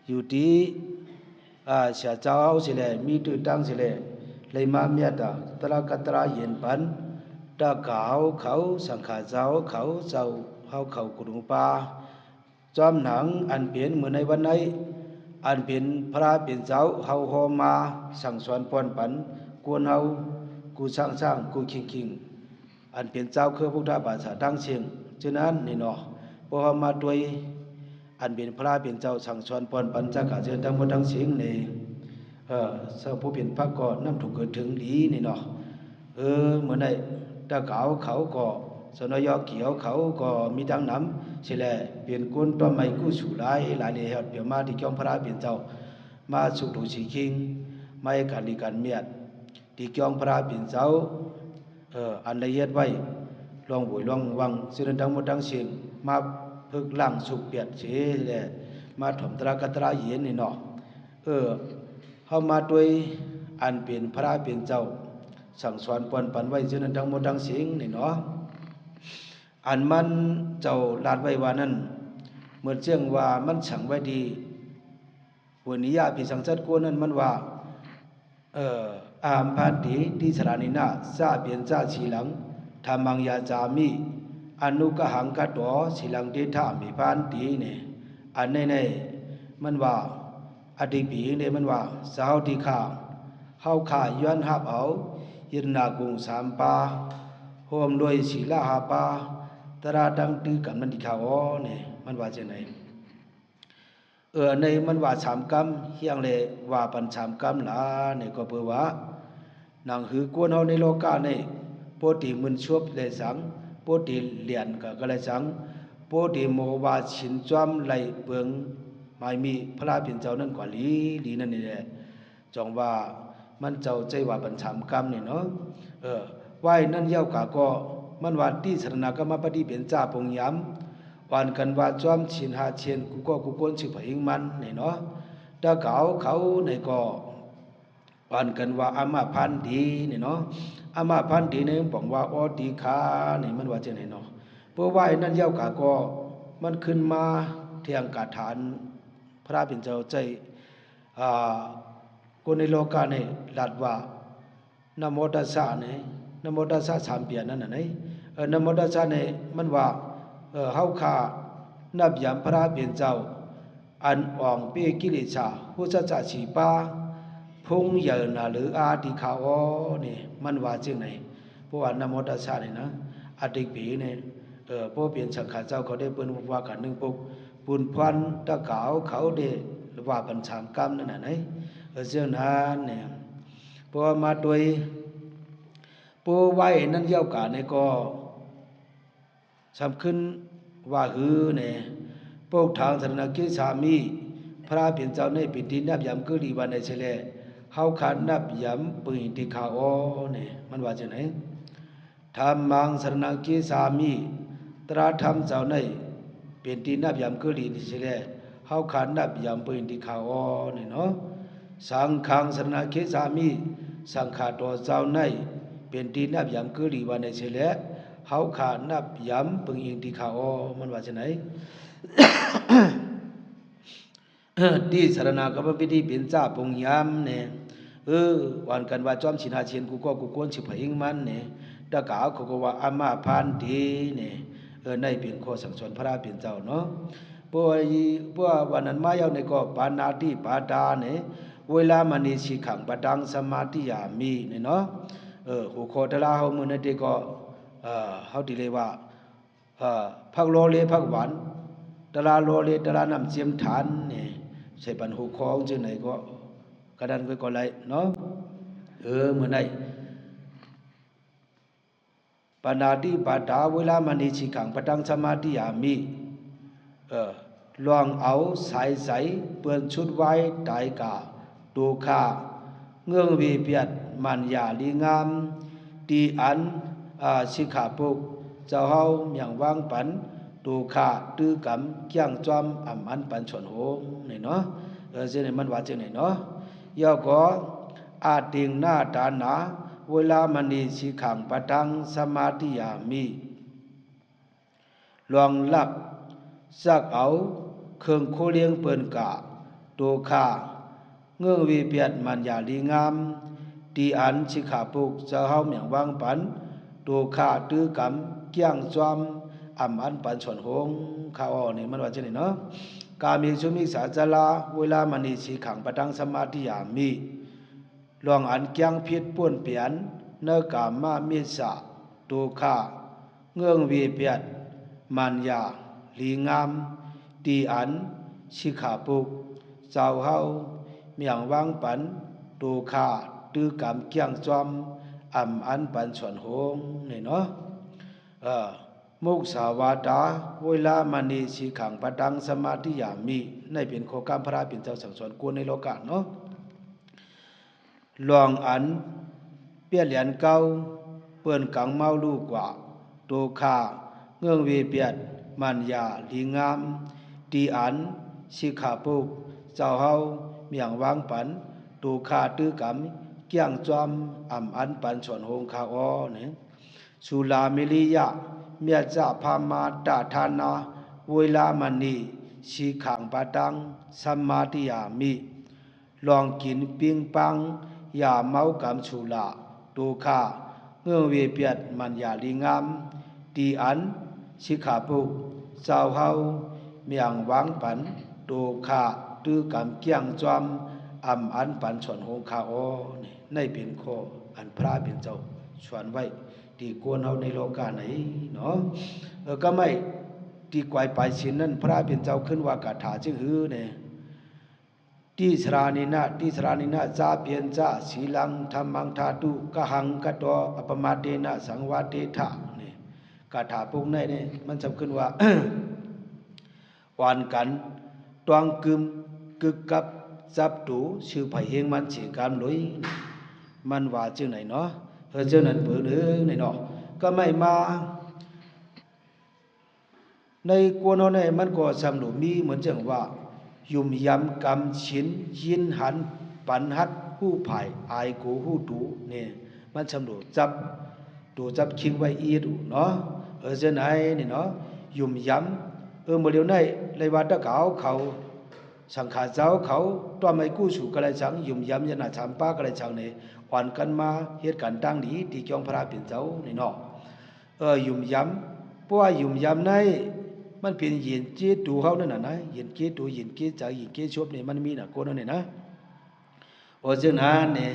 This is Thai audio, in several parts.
อยู่ที่เสียเจ้าสิเลยมีตัวตั้งสิเลยเลยมาเมียตาตระกัตระเย็นปันตะกาวเขาสังขาเจ้าเขาเจ้าเฮาเขากุดุปาจอมหนังอันเปลี่ยนเหมือนในวันนี้อันเป็นพระเป็นเจ้าเฮาโฮมาสั่งสอนปอนปันกวนเฮากูสร้างกูคิงอันเป็นเจ้าคือพุทธบาทดังเสียงฉะนั้นนี่เนาะพอมาด้วยอันเป็นพระเป็นเจ้าสั่งสอนปอนปันจักกะเชิญทั้งหมดทั้งเสียงนี่เจ้าผู้เป็นพระก็น้ำถูกเกิดถึงดีนี่เนาะเหมือนในตะเกาเขาก็สนยอเขียวเขาก็มีดังน้ำสิแลเปลี่ยนกุนตัวไม่กู้สู่หลายเลยเหตุเปียมาที่จ้องพระเป็นเจ้ามาสุขดูสีคิงไม่การดีการเมียดที่จ้องพระเป็นเจ้าอันละเอียดไว้ลองบุยลองวังสิ่งทั้งหมดทั้งสิ่งมาพึกล่างสุขเปียดเฉยแหละมาถมตระกัตระเย็นนี่เนาะเข้ามาด้วยอันเป็นพระเป็นเจ้าสั่งสอนปอนปันไว้สิ่งทั้งหมดทั้งสิ่งนี่เนาะอันมันเจ้าลาดไว้ว่านั้นเหมือนเชื่องว่ามันฉังไว้ดีวันนี้ญาพิสังสัตกูนั้นมันว่าอามพันติที่สรานินาซาเปลี่ยนซาสีหลังธรรมังยาจามิอนุกหังกัตโตสีหลังเดชามิพันติเนี่ยอันในมันว่าอดีปีเนี่ยมันว่าสาวที่ข้าเฮาข้าย้อนหับเอายินนากุงสามปาโฮมด้วยศีลหาปาตราดังตื้อกันมันที่ข้าวเนี่ยมันว่าจะไหนในมันว่าสามกรรมเฮียงเลยว่าปัญสามกรรมล่ะเนี่ยก็เพื่อว่านังหือกวนเฮาในโลกาเนี่ยโพธิมุนชวบเลยสังโพธิเหรียญก็เลยสังโพธิโมวาชินจอมไหลเปิงไม่มีพระเป็นเจ้านั่นกว่าลีนั่นนี่แหละจองว่ามันเจ้าใจว่าปัญสามกรรมนี่เนาะไหวนั่นเย้ากะก็มันว่าที่สรณะก็มาปฏิเป็นจ้าปงย้ำวันกันว่าจอมชินหาเชียนกูก็กูก้นชื่อพหิงมันนี่เนาะตะเขาในก็วันกันว่าอามาพันดีนี่เนาะอามาพันดีเนี่ยบอกว่าอดีคานี่มันว่าจะไหนเนาะเพราะว่านั่นเย้ากะก็มันขึ้นมาเที่ยงกาฐานพระเป็นเจ้าใจคนในโลกาเนี่ยลัดว่านะโมตัสสะเนี่ยนะโมตัสสะสามเปียนั่นน่ะเนี่ยนะโมตัสสะเนี่ยมันว่าเฮาข้านับยามพระเป็นเจ้าอันอ่องเปกิเลสาผู้สัจจะฉีปาพงเยินหรืออาติขาวนี่มันว่าจึงไหนเพราะว่านะโมตัสสะนี่นะอดีปีเนี่ยพอเปลี่ยนสังขารเจ้าเขาได้เปิ้นว่ากันหนึ่งปุกปุนพันตะเกาเขาได้ว่าปัญชามกรรมนั่นน่ะเนี่ยเจ้านั้นเนี่ยพอมาโดยปูไว้นั่นเย้ากาเนี่ยก็สำคัญว่าหือเนี่ยพวกทางสรณกิสามีพระเป็นเจ้าในปิดดินนับยำกุลีวันในเฉลเฮาขันนับยำปืนที่ขาอเนี่ยมันว่าจะไหนธรรมังสรณกิสามีตราธรรมเจ้าในเป็นดินนับยำกุลีที่เฉลเฮาขันนับยำปืนที่ขาอเนี่ยเนาะสังฆังสรณกิสามีสังฆาตัวเจ้าในเป็นดินนับยำกุลีวันในเฉลเฮาขานับย้ำปึงอิงที่เขามันว่าจะไหน ที่สารนากับพิธีเป็นจ้าปงย้ำเนี่ยวันกันว่าจอมชินาเชียนกูก็กูกวนสิพหิงมันเนี่ยตะกาวเขาก็ว่าอามาพันดีเนี่ยในเป็นข้อสั่งสอนพระเป็นเจ้าเนาะพวกวันนั้นมาเย้าในก็ปานาติปาดาเนี่ยเวลามันนี่สิขังปดังสมาธิยามีเนี่ยเนาะหัวข้อตะลาเฮามื้อนั้นที่ก็เฮาดีเลยว่าพักโลเลพักหวานตะลาโลเลตะลาน้ำเจียมฐานนี่ใส่ปันหูคองจังไหนก็กระดันก็ไรเนาะเมื่อไหร่ปานาติปาดาเวลามันนี่สิขังปดังสมาธิยามีลองเอาสายใสเปื้อนชุดไว้ตายกาดูค่าเงื่องวีเปียดมันยาลีงามตีอันสิขาปุกเจ้าเฮาอย่างวางปันดูค่าตื้อกำเกี้ยงจอมอ่ำอันปันชนโหนี่เนาะเจ้านี่มันว่าจังไหนเนาะย่อก็อาติงหน้าตาหนาเวลามันนี่สิขังปะทังสมาธิยามีลองลักซักเอาเครื่องโคเลี้ยงเปิ้นกะ ตัวข้าเงื่อวีเปียดมันอย่าลีงามตีอันชิขาปุกจะเฮาเหมียงวางปันตัวข้าตื้อกำเกี้ยงจอมอ่ำอันปันส่วนหงข้าอ๋อนี่มันว่าจะนี่เนาะกามีชุมิสาจลาเวลามันนี่สีขังประดังสมาธิยามีลองอันเกี้ยงพิษป่วนเปลี่ยนเนื้อกามามีสะตัวข้าเงื่องวีเปียดมันอย่าลีงามตีอันชิขาปุกเจ้าเฮาเมียงวางปันตูขาตื้อกำเกี้ยงจอมอ่ำอันปันส่วนหงนี่เนาะมุกสาวาตาเวลามันนี่สีขังประดังสมาธิยามีในเป็นโคกรรมพระเป็นเจ้าสั่งสอนกวนในโลกาเนาะลองอันเปี้ยเหรียญเก้าเปิ้นกังเมาลูกกว่าตูขาเงื่องวีเปียดมันยาลีงามตีอันสิขาปุกเจ้าเฮาเมียงวางปันตูขาตื้อกำเกี้ยงจอมอ่ำอันปันส่วนหงคาอ้อเนี่ยสุลามิลิยะเมียจะพามาตาทานาเวลามันนี่สีขังปะตังสัมมาติยามิลองกินปิงปังอย่าเมากำสุลาตูขาเงื่อเวเปียดมันอย่าลีงามตีอันสิขาปุกเจ้าเฮาเมียงวางปันตูขาตื้อกำเกี้ยงจอมอ่ำอันปันส่วนหงคาอ้อนี่ในเป็นข้ออันพระเป็นเจ้าชวนไว้ที่กวนเฮาในโลกาไหนเนาะก็ไม่ที่กวายปลายชินนั้นพระเป็นเจ้าขึ้นว่ากาถาจึงหือเนี่ยที่สรานินาจาเปียนจาศีลังธรรมังธาตุกะหังกะตออปมาเตนะสังวาเตถะนี่กาถาพวกนี้เนี่ยมันจำขึ้นว่า วานกันตวงกึมกึกกับจับตูชื่อไผ่เฮงมันเสียกามลุยมันว่าจึงไหนเนาะเจ้านั้นเปิดไหนเนาะก็ไม่มาในกวนเอาเนี่ยมันก็สำหรับมีเหมือนจังว่ายุ่มยำกำชินยินหันปันหัดหู้ไผ่อายกูหู้ตูเนี่ยมันสำหรับจับตูจับคิงไว้อีดูเนาะเจ้าไหนนี่เนาะยุ่มยำเมื่อเดียวนี้เลยว่าตะเกาเขาสังขารเจ้าเขาตัวไม่กู้สู่กระไรสังยุ่มยำยันหาชามป้ากระไรสังเนี่ยอ่อนกันมาเหตุการณ์ตั้งนี้ที่จองพระเป็นเจ้านี่เนาะยุ่มยำเพราะว่ายุ่มยำในมันเป็นเย็นเจี๊ยดูเขานั่นน่ะนะเย็นเจี๊ยดูเย็นเจี๊ยใจเย็นเจี๊ยชบเนี่ยมันมีน่ะคนนั่นเนี่ยนะเพราะฉะนั้นเนี่ย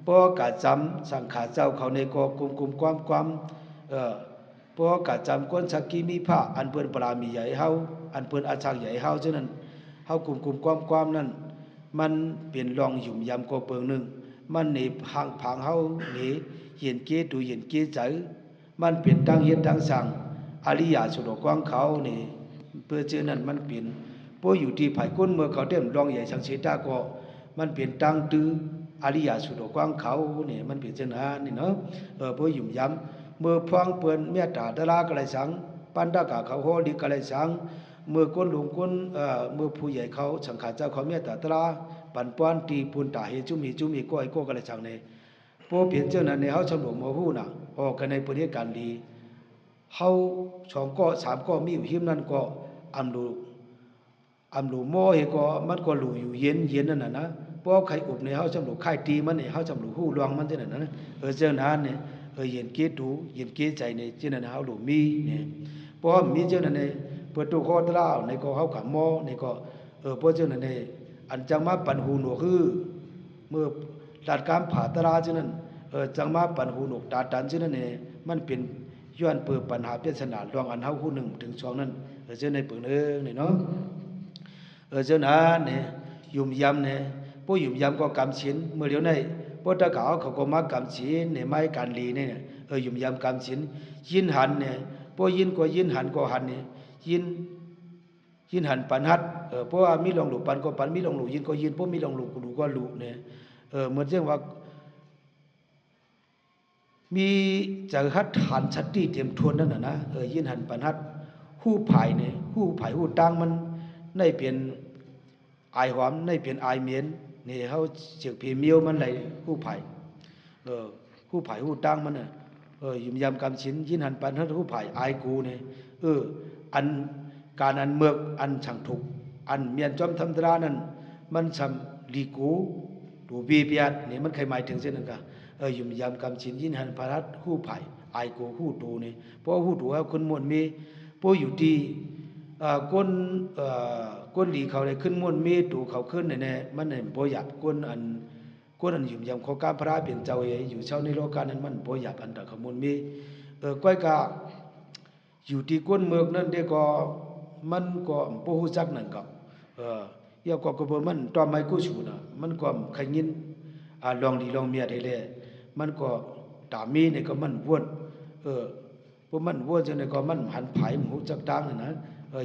พอกาจำสังขารเจ้าเขาในก็กุมความพอกาจำก้นสักกีมีผ้าอันเปิ้นปรามีใหญ่เฮาอันเปิ้นอาชักใหญ่เฮาฉะนั้นเฮากุมความนั้นมันเป็นรองหยุ่มยำก็เปิงนึงมันหนีห่างผางเฮาหนีเย็นเจี๊ยดูเย็นเจี๊ยใจมันเป็นตั้งเฮ็ดตั้งสั่งอริยสุดกว้างเขานี่เพื่อเจอนั้นมันเป็นพวกอยู่ที่ภายก้นเมื่อเขาเต็มรองใหญ่สังเสตาก็มันเป็นตั้งตื้ออริยสุดกว้างเขานี่มันเป็นเช่นนั้นนี่เนาะพวกหยุ่มยำเมื่อพวงเปิ้นเมตตาตะลากระไรสังปันตากะเขาโหดีกระไรสังเมื่อก้นหลวงก้นเมื่อผู้ใหญ่เขาสังขารเจ้าเขาเมตตาตะลาปันป้อนตีปุนตาเฮจุมีก้อยก็กระไรสังในพวกเปลี่ยนเจ้านั้นในเฮาสำรวจมาฮู้น่ะออกกันในประเทศการดีเฮา2 ก็3 ก็มีอยู่หิมนั้นก็อำรูโมเฮก็มันก็รูอยู่เย็นนั่นน่ะนะเพราะใครอุบในเฮาสำรวจค่ายตีมันนี่เฮาสำรวจฮู้ลวงมันจังนั้นนะเจ้านั้นเนี่ยเย็นเกตูเย็นเกใจเนี่ยจังนั้นเฮารูมีเนี่ยเพราะมีเจ้านั้นเนี่ยเปิดตู้คอตราในก็เฮาขำมอในก็เพราะเจ้านั้นเนี่ยอันจังมาปันหูหนวกคือเมื่อตัดการผ่าตราจังนั้นจังมาปันหูหนวกตาตันจังนั้นเนี่ยมันเป็นย้อนเปิดปัญหาเปลี่ยนสนาลองอันเฮาคู่1 ถึง 2นั้นเจ้าในเปิงนี่เนาะเจ้านั้นเนี่ยยุ่มยำเนี่ยพวกยุ่มยำก็กำชินเมื่อเดี๋ยวนี้พวกตะเกาเขาก็มากำชินเนี่ยไม่การลีเนี่ยยุ่มยำกำชินยินหันเนี่ยพวกยินก็ยินหันก็หันเนี่ยยินหันปันหัดเพราะว่ามีลองหลูปันก็ปันมีลองหลูยินก็ยินพวกมีลองหลูกูดูก็หลูเนี่ยเหมือนเช่นว่ามีจะหัดหันชัดที่เตรียมทวนนั่นนะยินหันปันหัดหู้ไผ่เนี่ยหู้ไผ่หู้ตั้งมันในเปลี่ยนอายหอมในเปลี่ยนอายเมียนนี่เขาเจียกผีเมียวมันไหลหู้ไผ่หู้ไผ่หู้ตั้งมันยุ่มยำกำชินยินหันปันหัดหู้ไผ่อายกูเนี่ยอันการอันเมือกอันช่างถูกอันเมียนจอมธรรมดานั้น มันทำลีกูดูเบียดนี่มันใครหมายถึงเช่นนั้นก็ยุ่มยำกำชินยินหันพารัตหู้ไผ่ไอโกหู้ตูนี่เพราะหู้ตูว่าคนมวลมีพวกอยู่ดีก้นดีเขาได้ขึ้นมวลมีตูเขาขึ้นเนี่ยมันเนี่ยบ่หยับก้นอันยุ่มยำข้อการพระเป็นเจ้าอยู่เช่าในโลกานั้นมันบ่หยับอันแต่ขมุนมีก้อยกะอยู่ที่ก้นเมืองนั่นเด็กก็มันก็บ่ฮู้จักนั่นก็ยาก็บ่มันตอไม่กู้ชูน่ะมันก็ใครยินลองดีลองเมียได้แลมันก็ตามีนี่ก็มันวนพวกมันวนจังได๋ก็มันหันไผหูจักดังนะ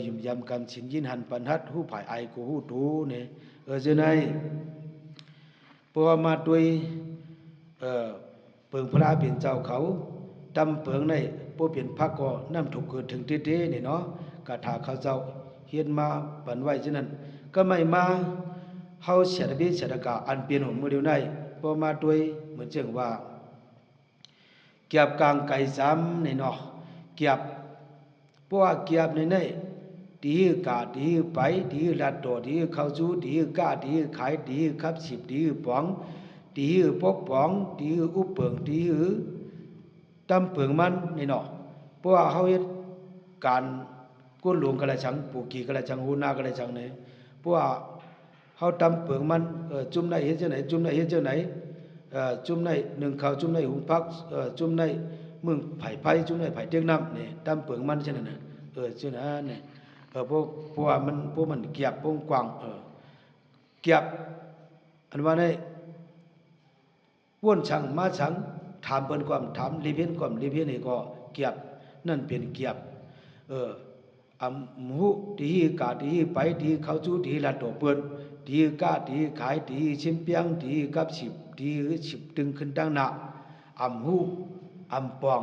ยุ่มยำกันฉินยินหันปันหัดหู้ไผไอกูหู้ตูนี่จังได๋เพราะว่ามาด้วยเปิงพระเป็นเจ้าเขาตำเปิงในบ่เป็นพักก็นำถูกเกิดถึงเต้ๆนี่เนาะกะถาเขาเจ้าเฮียนมาปันไว้ฉะนั้นก็ไม่มาเฮาเสียดบิเสียดกะอันเปลี่ยนของมือเดียวได้พอมาด้วยเหมือนเช่นว่าเกียบกลางไก่ซ้ำนี่เนาะเกียบเพราะว่าเกียบในดีกาดีไปดีลัดตัวดีเข้าสู่ดีกาดีขายดีครับสิบดีป๋องดีปกป๋องดีอุปเปิงดีตำเปิงมันนี่เนาะเพราะว่าเฮาเฮ็ดการก้นหลวงกะละชังปูกีกะละชังหูนากะละชังนี่เพราะว่าเฮาตำเปิงมันจุ่มในเฮ็ดจังไหนจุ่มในเฮ็ดจังไหนจุ่มในหนึ่งข้าวจุ่มในหุงพักจุ่มในมึงไผ่จุ่มในไผ่เตียงน้ำนี่ตำเปิงมันจังนั้นน่ะจังนั้นนี่พวกมันเกียบวงกว้างเกียบอันว่าได้ว่นชังมาชังถามเพิ่นความถามรีเพียนความรีเพียนนี่ก็เกียบนั่นเป็นเกียบอำหูดีกาดีไปดีเข้าจูดีละตัวเปิ้นดีกาดีขายดีชิมเปียงดีกับสิบดีสิบตึงขึ้นตั้งหน้าอำหูอำปอง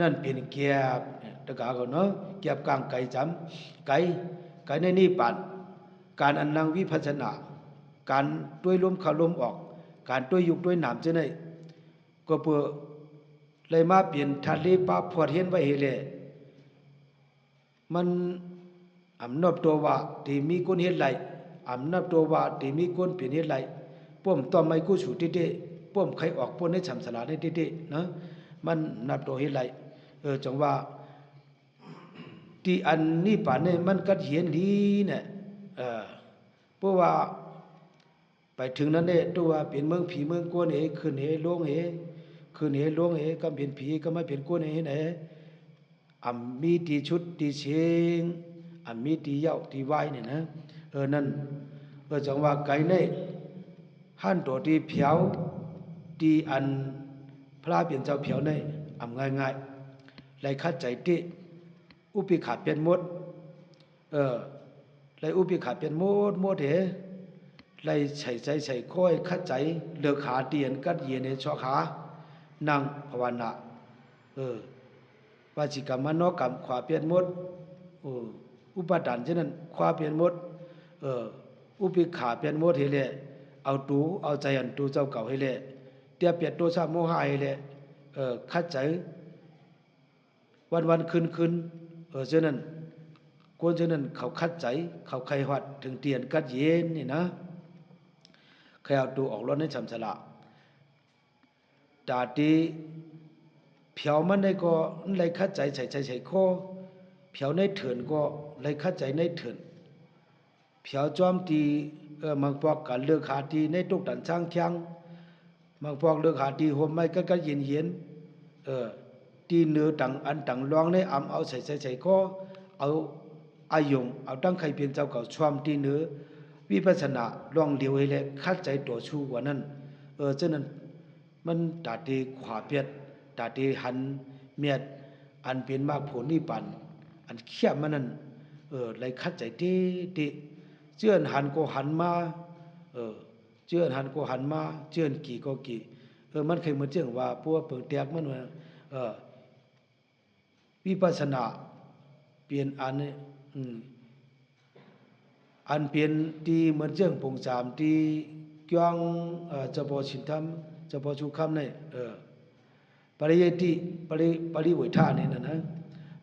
นั่นเป็นเกียบตะกาก็เนาะเกียบกลางไก่จำไก่ในนี่ปานการอันนังวิปัสสนาการด้วยลมเข้าลมออกการด้วยยุกด้วยหนามจังได๋ก็เพื่อเลยมาเปลี่ยนทะเลปาพอดเห็นไว้เฮแลมันอำนับตัวว่าที่มีคนเฮ็ดไหลอำนับตัวว่าที่มีคนเปลี่ยนเฮ็ดไหลป้อมต่อไม่กู้สู่ติๆป้อมใครออกป้นให้ฉ่ำสลาได้ติๆนะมันนับตัวเฮ็ดไหลจังว่าที่อันนี้ป่านนี้มันก็เห็นดีเนี่ยเพราะว่าไปถึงนั้นเนี่ยตัวเป็นเมืองผีเมืองกวนขึ้นลงขึ้นลงก็เป็นผีก็ไม่เป็นกวนไหนมีตีชุดตีเชงมีตีเหย้าตีไว้เนี่ยนะนั่นจังว่าไก่เนี่ยหั่นตัวตีเผียวตีอันพระเป็นเจ้าเผียวเนี่ยง่ายๆไล่คัดใจติอุปิขาดเป็นมดไล่อุปิขาดเป็นมดไล่ใส่ค่อยคัดใจเลือกขาเตียนกัดเย็นในช่อขานั่งภาวนาวาจิกรรมมโนกรรมขวาเปลี่ยนมดอุปทานฉะนั้นขวาเปลี่ยนมดอุปิขาเปลี่ยนมดเฮเลเอาใจอันตูเจ้าเก่าเฮเลเตียเปลี่ยนตัวชาโมหะเฮเลคัดใจวันคืนฉะนั้นคนฉะนั้นเขาคัดใจเขาใครหัดถึงเตียนกัดเย็นนี่นะใครเอาตัวออกร้อนให้ฉ่ำฉลาดาดีเผียวมันได้ก็ไล่คัดใจใส่คอเผียวในเถื่อนก็ไล่คัดใจในเถื่อนเผียวจอมตีมังปอกกันเลือกหาตีในตุกดันช่างเคียงมังปอกเลือกหาตีห่มไม้ก็เย็นตีเนื้อตังอันตังลองในเอาใส่คอเอาอายงเอาตั้งใครเป็นเจ้าเก่าชวมตีเนื้อวิปัสสนาลองเดียวให้แลคัดใจตัวชูกว่านั้นฉะนั้นมันตาตีขวาเปียดตาตีหันเมียดอันเป็นมากผลนิพพานอันเขี้ยมันนั่นไล่คัดใจติเจื้อนหันก็หันมาเจื้อนหันก็หันมาเจื้อนกี่ก็กี่มันเคยเหมือนเจ้งว่าพวกเปิงแตกมันว่าวิปัสสนาเปลี่ยนอันเปลี่ยนตีเหมือนเจ้งปงสามตีกวางจะพอชินธรรมจะพอชูคำเนี่ยปริยติปริวิธาเนี่ยนะ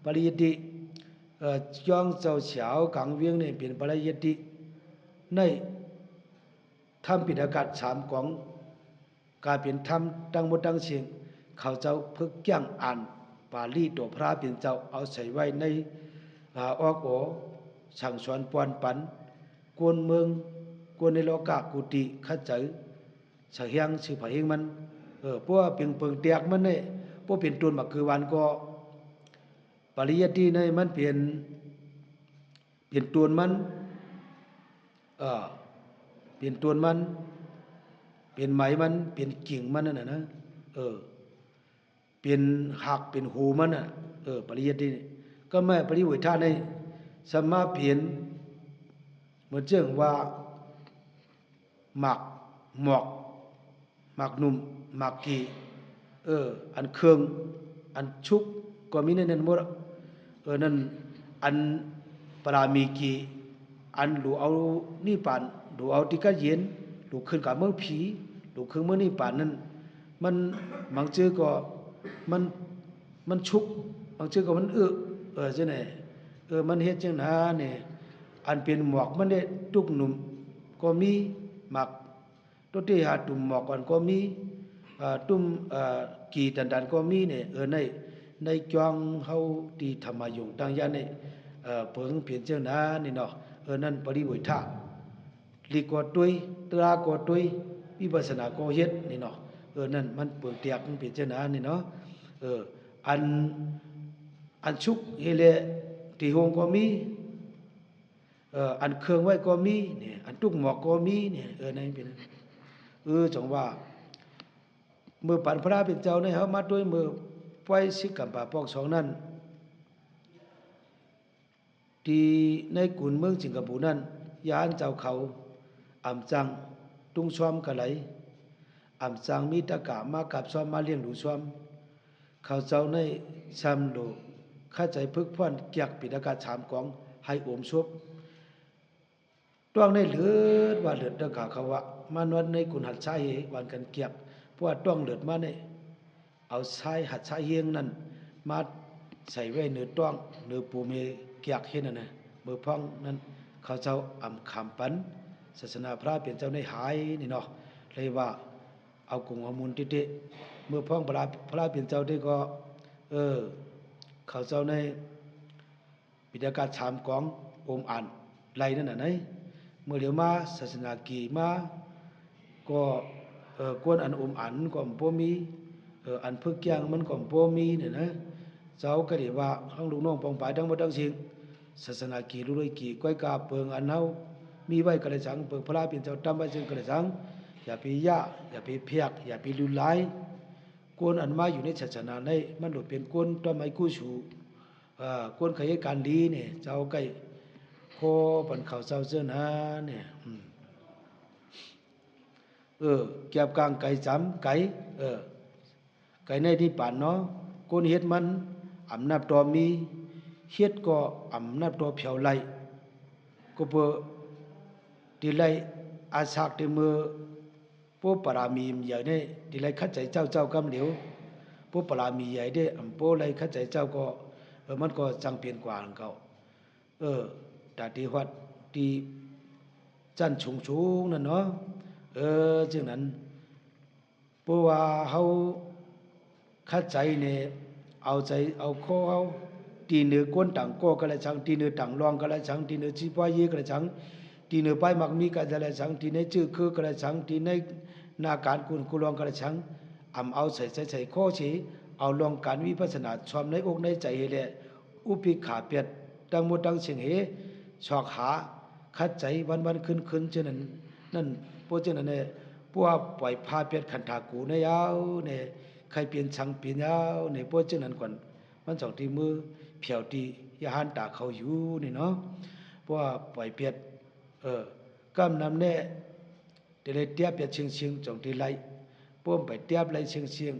ปริยติกวางเจ้าเฉากังเวียงเนี่ยเป็นปริยติใน ทำปิฎกสามของกลายเป็นธรรมตั้งหมดตั้งเสียงเขาเจ้าพึกย่างอ่านปาลีตัวพระเป็นเจ้าเอาใส่ไว้ในออกโอสั่งสอนปวนปันกวนเมืองกวนในโลกากุฏิขัดใจสะเฮียงสือผาเฮงมันพวกเปียงเปิงเตียกมันเนี่ยพวกเป็นตุนมาคือวันก็ปริยัติในมันเปลี่ยนตุนมันเปลี่ยนตุนมันเปลี่ยนไหมมันเปลี่ยนกิ่งมันนั่นนะเปลี่ยนหักเปลี่ยนหูมันน่ะปริยัติก็ไม่ปริวิธาในสมาเปลี่ยนเหมือนเจ้งว่าหมักหมอกหมักหนุ่มหมักกีอันเครื่องอันชุกก็มีในนั้นหมดนั่นอันปรามีกีอันหลูเอานี่ปานหลูเอาติกะเย็นหลูขึ้นกับเมืองผีหลูขึ้นเมืองนี่ปานนั้นมันบางเจอก็มันชุกบางเจอก็มันจังไหนมันเฮ็ดจังนั้นนี่อันเป็นหมอกมันได้ตุกหนุ่มก็มีหมักตัวที่หาตุ่มหมอกก่อนก็มีตุ่มกี่ตันก็มีเนี่ยในจวงเฮาที่ธรรมายงตั้งยาเนี่ยเปิงเปลี่ยนเจ้านานี่เนาะนั่นปริวิธาลีกว่าตุยตรากว่าตุยวิปัสสนาก็เฮ็ดนี่เนาะนั่นมันเปิงเตียกมันเปลี่ยนเจ้านานี่เนาะอันชุกเฮเลที่หงก็มีอันเครื่องไว้ก็มีเนี่ยอันตุกหมอกก็มีเนี่ยนั่นเป็นจังว่าเมื่อปันพระเป็นเจ้าเนี่ยเฮามาด้วยมือปล่อยสิกัมปะปอกสองนั้นที่ในกุนเมืองสิงคโปร์นั้นยานเจ้าเขาอำจังตุงซ้อมกะไหลอำจังมีตะกะมากับซ้อมมาเลี้ยงดูซ้อมเขาเจ้าในซ้ำโลข้าใจพึกพ่อนเกียกปิฎกสามของให้อมซบต้วงในเลือดว่าเลือดตะกะเขาว่ามานวดในกุนหัดใช้วันกันเกียกเพราะว่าต้วงเลือดมาเนี่ยเอาใช้หัดใช้เฮียงนั่นมาใส่ไว้เนื้อต้วงเนื้อปูเมเกียกเห็นนั่นนะมือพ้องนั้นเขาเจ้าอ่ำคำปันศาสนาพระเป็นเจ้าในหายนี่เนาะเลยว่าเอากุงเอามูลติเตเมื่อพ้องพระเป็นเจ้าได้ก็เขาเจ้าในปิฎกสามของอมอ่านไรนั่นน่ะไหนเมื่อเดี๋ยวมาศาสนากีมาก็กวนอันอมอ่านก็บ่มีอันพึกแกงมันก็บ่มีเนี่ยนะเจ้าก็เรียกว่าทั้งลูกน้องปองปายทั้งหมดทั้งสิ้นศาสนากีรู้ด้วยกีก้อยกาเปิงอันเฮามีไว้ก็เลยสังเปิงพระเป็นเจ้าตามไว้ซึ่งก็เลยสังอย่าไปอย่าไปเพียกอย่าไปลุลายกวนอันมาอยู่ในศาสนาในมันโดดเป็นกวนต้นไม้กู้ชูกวนขยายการดีเนี่ยเจ้าใกล้โคปันเขาเจ้าเสื้อนาเนี่ยเก็บกลางไก่จำไก่ไก่ในที่ป่านเนาะคนเฮ็ดมันอำนาจตัวมีเฮ็ดก็อำนาจตัวเผียวไหลก็เพื่อที่ไหลอาศักที่มือผู้ปรามีใหญ่เนี่ยที่ไหลขัดใจเจ้ากำเหลียวผู้ปรามีใหญ่ได้อำโปไหลขัดใจเจ้าก็มันก็จังเปลี่ยนกว่าของเขาแต่ที่วัดที่จันสูงนั่นเนาะจึงนั้นเพราะว่าเฮาขัดใจเนี่ยเอาใจเอาข้อเอาตีเนื้อก้นต่างก็กระชังตีเนื้อต่างรองกระชังตีเนื้อชีป้ายกระชังตีเนื้อป้ายมักมีกระชังตีเนื้อชื่อคือกระชังตีในนาการกุลกุลองกระชังเอาใส่ข้อชี้เอาลองการวิปัสสนาชมในอกในใจแหละอุปิขาเปียดดังหมดดังเสียงเหชอกหาขัดใจวันขึ้นเช่นนั้นนั่นพวกเช่นนั้นเนี่ยพวกปล่อยพาเปียดขันถากูในยาวเนี่ยใครเปลี่ยนชังเปลี่ยนยาวในพวกเช่นนั้นก่อนมันสองที่มือเผียวตียาหันตาเขาอยู่นี่เนาะเพราะว่าปล่อยเปียดกำนำแน่เดี๋ยวเลยเตียบเปียดเชียงจงที่ไรพวกไปเตียบไรเชียง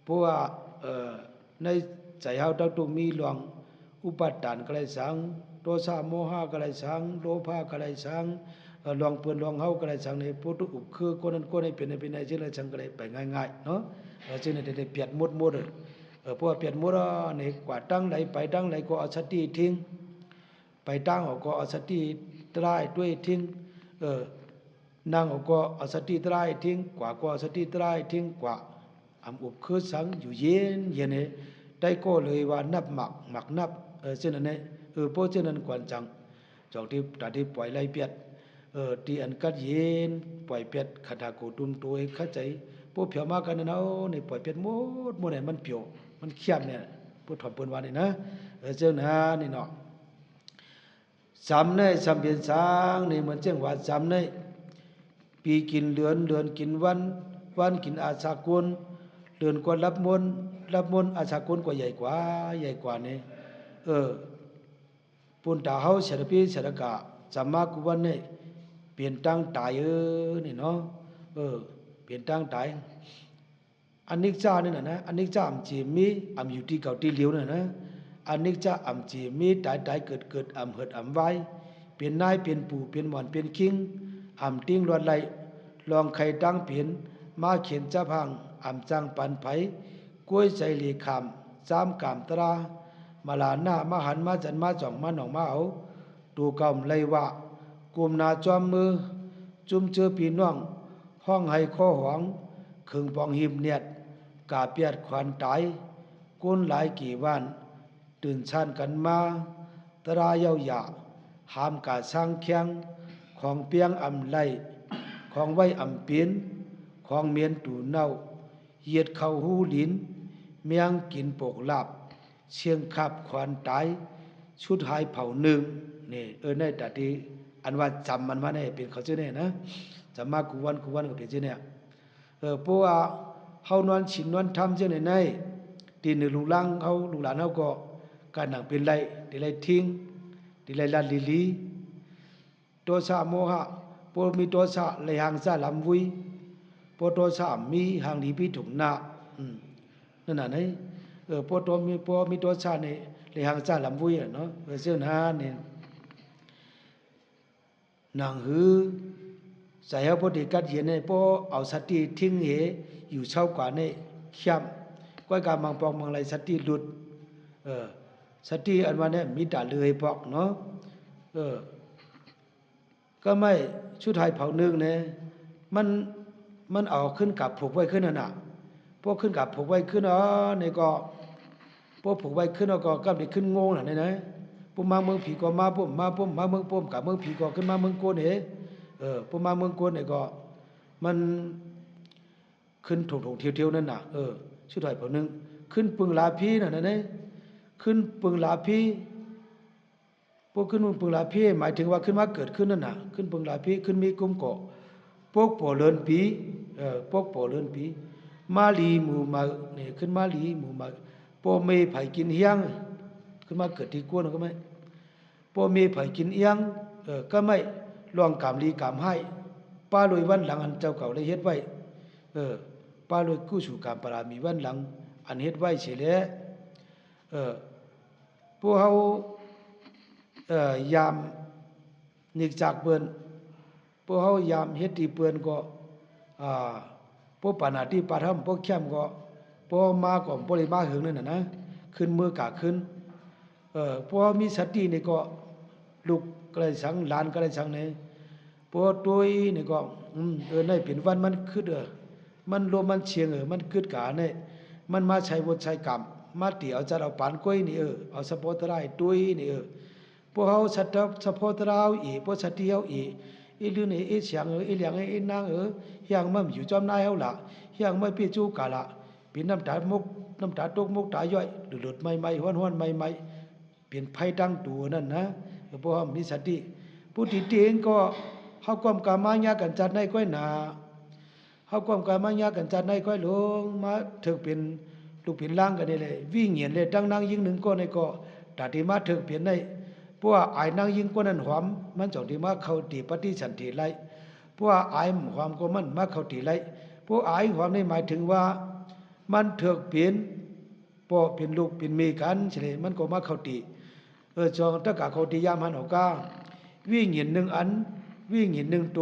เพราะว่าในใจเฮาต้องตรงมีหลวงอุปทานก็เลยสังโทสะโมหะก็เลยสังโลภะก็เลยสังลองเปื้อนลองเฮาก็เลยสังในพุทธอุปคือคนนั้นคนให้เป็นในเช่นไรสังก็เลยไปง่ายๆเนาะเช่นได้เปียดหมดเพราะว่าเปียดหมดในกว่าตั้งไหลไปตั้งไหลก็เอาสติทิ้งไปตั้งก็เอาสติตรายด้วยทิ้ง นางก็เอาสติตรายทิ้งกว่าก็สติตรายทิ้งกว่าอำอุบคือสังอยู่เย็นเย็นเนี่ยได้ก็เลยว่านับหมักนับเช่นนั้นเนี่ยเพราะเช่นนั้นกวนจังจอกที่ตาที่ปล่อยไล่เปียดที่อันกัดเย็นปล่อยเปียดขัดากูตุมตัวเข้าใจพวกเผียวมากกันนะในปล่อยเปียดหมดเนี่ยมันเปียวมันเขียมเนี่ยพวกถอดปืนวันนี่นะเจ้าหน้านี่เนาะจำในจำเปลี่ยนสางนี่เหมือนเจ้าว่าจำในปีกินเดือนกินวันกินอาชากุลเดือนก็รับมนอาชากุลก็ใหญ่กว่านี่ปุ่นตาเฮาเสด็จพี่เสด็จกะจำมากุวันนี่เปลี่ยนตั้งตายนี่เนาะเปลี่ยนตั้งตายอันนี้จ้านี่นะอันนี้จ้าอำจีมีอำอยู่ที่เก่าที่เลี้ยวนะอันนี้จ้าอำจีมีตายเกิดอำเหิดอำไว้เปลี่ยนนายเปลี่ยนปู่เปลี่ยนหมอนเปลี่ยนคิงอำติ้งลวดไหลลองไข่ตั้งเปลี่ยนมาเขียนจ้าพังอำจังปันไผกล้วยใจลีคำจามกามตรามาลาหน้ามาหันมาจันมาจ่องมาหนองมาเอาตูกำเลยว่ากุมนาจอมมือจุ่มเจอปีน้องห้องให้ข้อหวงขึงปองหิมเนียดกาเปียดขวานตายก้นหลายกี่วันตื่นชันกันมาตรายาวยาหามกาสร้างเคียงของเปียงอำไลของไว้อำเปียนของเมียนตูเน่าเหยียดเข้าหูลิ้นเมียงกินปกลาบเชียงขับขวานตายชุดหายเผาหนึ่งนี่ในแต่ที่อันว่าจำมันมาเนี่ยเป็นเขาชื่อเนี่ยนะจำมากุวันก็เป็นชื่อเนี่ยเพราะว่าเฮานอนฉินนอนทำเช่นในตีนลูกหลานเฮาก็การหนังเป็นไรตีไรทิ้งตีไรลาลีโตสะโมหะปมีโตสะเลยหางซาลำวุยปโตสะมีหางลีพิถุงนานั่นน่ะนี่ปมีโตสะเนี่ยเลยหางซาลำวุยเนาะเจ้าหน้าเนี่ยนางหือใส่เอาพอดีกัดเย็นเนี่ยพอเอาสติทิ้งเหอยู่เช่ากว่าเนี่ยเข้มก้อยการมังปองมังไรสติหลุดสติอันวันนี้มีแต่เลยปอกเนาะก็ไม่ชุดไทยเผาหนึ่งเนี่ยมันเอาขึ้นกับผูกไว้ขึ้นน่ะพวกขึ้นกับผูกไว้ขึ้นเนี่ยก็พวกผูกไว้ขึ้นก็กำลังขึ้นงงน่ะเนี่ยนะปุ่มมาเมืองผีก็มาปุ่มมาเมืองปุ่มกับเมืองผีก็ขึ้นมาเมืองโกนปุ่มมาเมืองโกนเนี่ยก็มันขึ้นถงเที่ยวนั่นน่ะชุดไทยเผาหนึ่งขึ้นปึงลาพีน่ะเนี่ยขึ้นปึงลาพีพวกขึ้นปึงลาพีหมายถึงว่าขึ้นมาเกิดขึ้นนั่นน่ะขึ้นปึงลาพีขึ้นมีกุมเกาะพวกปอเลินปีพวกปอเลินปีมาลีหมู่มาเนี่ยขึ้นมาลีหมู่มาปอเมย์ไผ่กินเฮียงขึ้นมาเกิดที่กวนก็ไม่ปอเมย์ไผ่กินเอียงก็ไม่ลองกามลีกามให้ป้าลอยวันหลังอันเจ้าเก่าได้เฮ็ดไว้ป้าลอยกู้สู่กามปรามีวันหลังอันเฮ็ดไว้เฉลี่ยพวกเขายามนิกจากเปิ้นพวกเขายามเฮ็ดที่เปิ้นก็พวกปานาที่ปาทำพวกเข้มก็พวกมาก็บ่ได้มาหึงนั่นน่ะนะขึ้นมือกะขึ้นพวกมีสตินี่ก็ลูกก็เลยสังหลานก็เลยสังนี่พวกตุยนี่ก็ในเป็นวันมันคือมันรวมมันเชียงมันคืดกาเนี่ยมันมาใช้บทใช้กรรมมาตีเอาจัดเอาปานก้อยนี่เอาสะโพตรายตุยนี่พวกเขาสะโพตราวอีพวกสติเฮาอีลือนี่อีเสียงอีเหลียงอีนางเฮียงมันอยู่จอมนายเฮาล่ะเฮียงไม่พี่จูกะละเป็นน้ำตาตกมุกตาย่อยหลุดใหม่ๆห้วนๆใหม่ๆเปลี่ยนไผตั้งตัวนั่นนะพวกมีสติผู้ที่เองก็เฮาความกามายากันจัดในก้อยหนาเฮาความกามายากันจัดในก้อยลงมาถึกเป็นลูกเป็นล่างกันนี่เลยวิ่งเหียนเลยตั้งนางยิงหนึ่งก็ในก็ตาที่มาถึกเปลี่ยนในพวกไอ้นางยิงก็นั้นหอมมันจองที่มาเข้าตีปฏิสันติไล่พวกไอ้หอมก็มันมาเข้าตีไล่พวกไอ้หอมนี่หมายถึงว่ามันถึกเปลี่ยนพอเป็นลูกเป็นเมีกันใช่ไหมมันก็มาเข้าตีจองตะกะเข้าตียามหันออกกาวิ่งเหียนหนึ่งอันวิ่งเหียนหนึ่งโต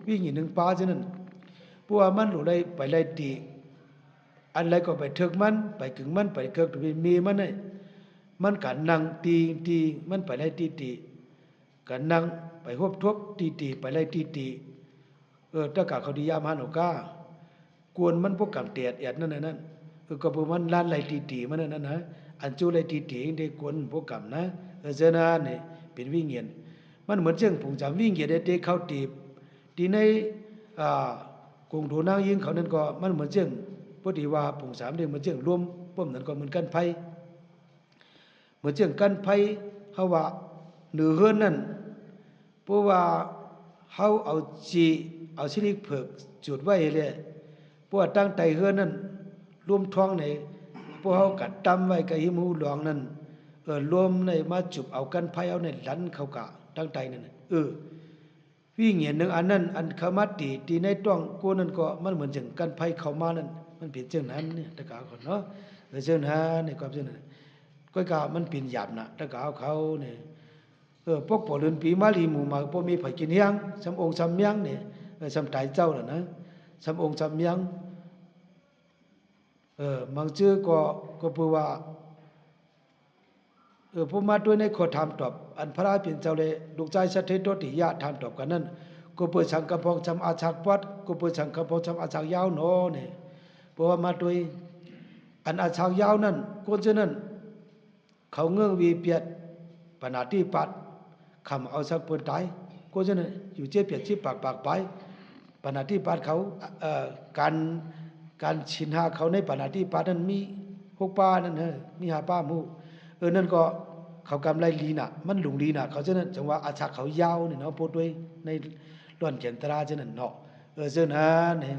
วิ่งเหียนหนึ่งปลาฉะนั้นพวกมันหลุดเลยไปไล่ตีอันไรก็ไปถึกมันไปกึ่งมันไปเกิดไปมีมันเนี่ยมันกันนั่งตีมันไปไล่ตีกันนั่งไปหบทบตีไปไล่ตี ตะกะเขาดียามหันโอกากวนมันพวกกำเตียดแอดนั่นก็พวกมันล้านไหลตีมันนั่นนะอันจูไหลตีได้กวนพวกกำนะเจอนะเนี่ยเป็นวิ่งเงียนมันเหมือนเชิงผงจำวิ่งเงียนได้เข้าตีในกงโถนางยิงเขานั่นก็มันเหมือนเชิงพอดีว่าผงสามเด้เหมือนเชิงรวมป้อมนั่นก็เหมือนกันไผเหมือนเชิงกันไผเฮาว่าเหนือเฮือนนั่นเพราะว่าเฮาเอาสิริเผือกจุดไว้เลยเพราะว่าตั้งใจเฮือนนั่นรวมท้องในพวกเฮากัดตำไว้กับหิมูหลวงนั่นรวมในมาจุบเอากันไผเอาในลันเขากะตั้งใจนั่นวิ่งเหียนหนึ่งอันนั้นอันเขามาตีในต้องกูนั่นก็มันเหมือนจังกันไผเข้ามานั่นมันเป็นจังนั้นเนี่ยตะกาคนเนาะเจ้านะในความเจ้านั้นก็กะมันเป็นหยาบนะตะกาเขาเนี่ยพวกปอลืนปีมาลีหมู่มาพวกมีไผกินเฮียงสำองค์สำเมียงเนี่ยสำตายเจ้าน่ะนะสำองค์สำเมียงบางชื่อก็พูดว่าผู้มาด้วยในขอถามตอบอันพระราชเป็นเจ้าเลยลูกชายสัตย์โตติยะถามตอบกันนั้นก็เปิดสังกพองจำอาชักวัดก็เปิดสังกพองจำอาชักยาวโนเนี่ยเพราะว่ามาด้วยอันอาชักยาวนั้นคนเช่นนั้นเขาเงื่องวีเปียดปนาที่ปัดคำเอาสักเปิดตายคนเช่นนั้นอยู่เจ็บเปียดชิบปากไปปนาที่ปัดเขาการชินหาเขาในปนาที่ปัดนั้นมี6ป้านั่นมี5ป้าหมู่นั่นก็เขากำไรลีน่ะมันหลงลีน่ะเขาเช่นนั้นจังว่าอาชักเขายาวเนี่ยเนาะพูดด้วยในล้วนเขียนตราเช่นนั้นเนาะเช่นนั้นเนี่ย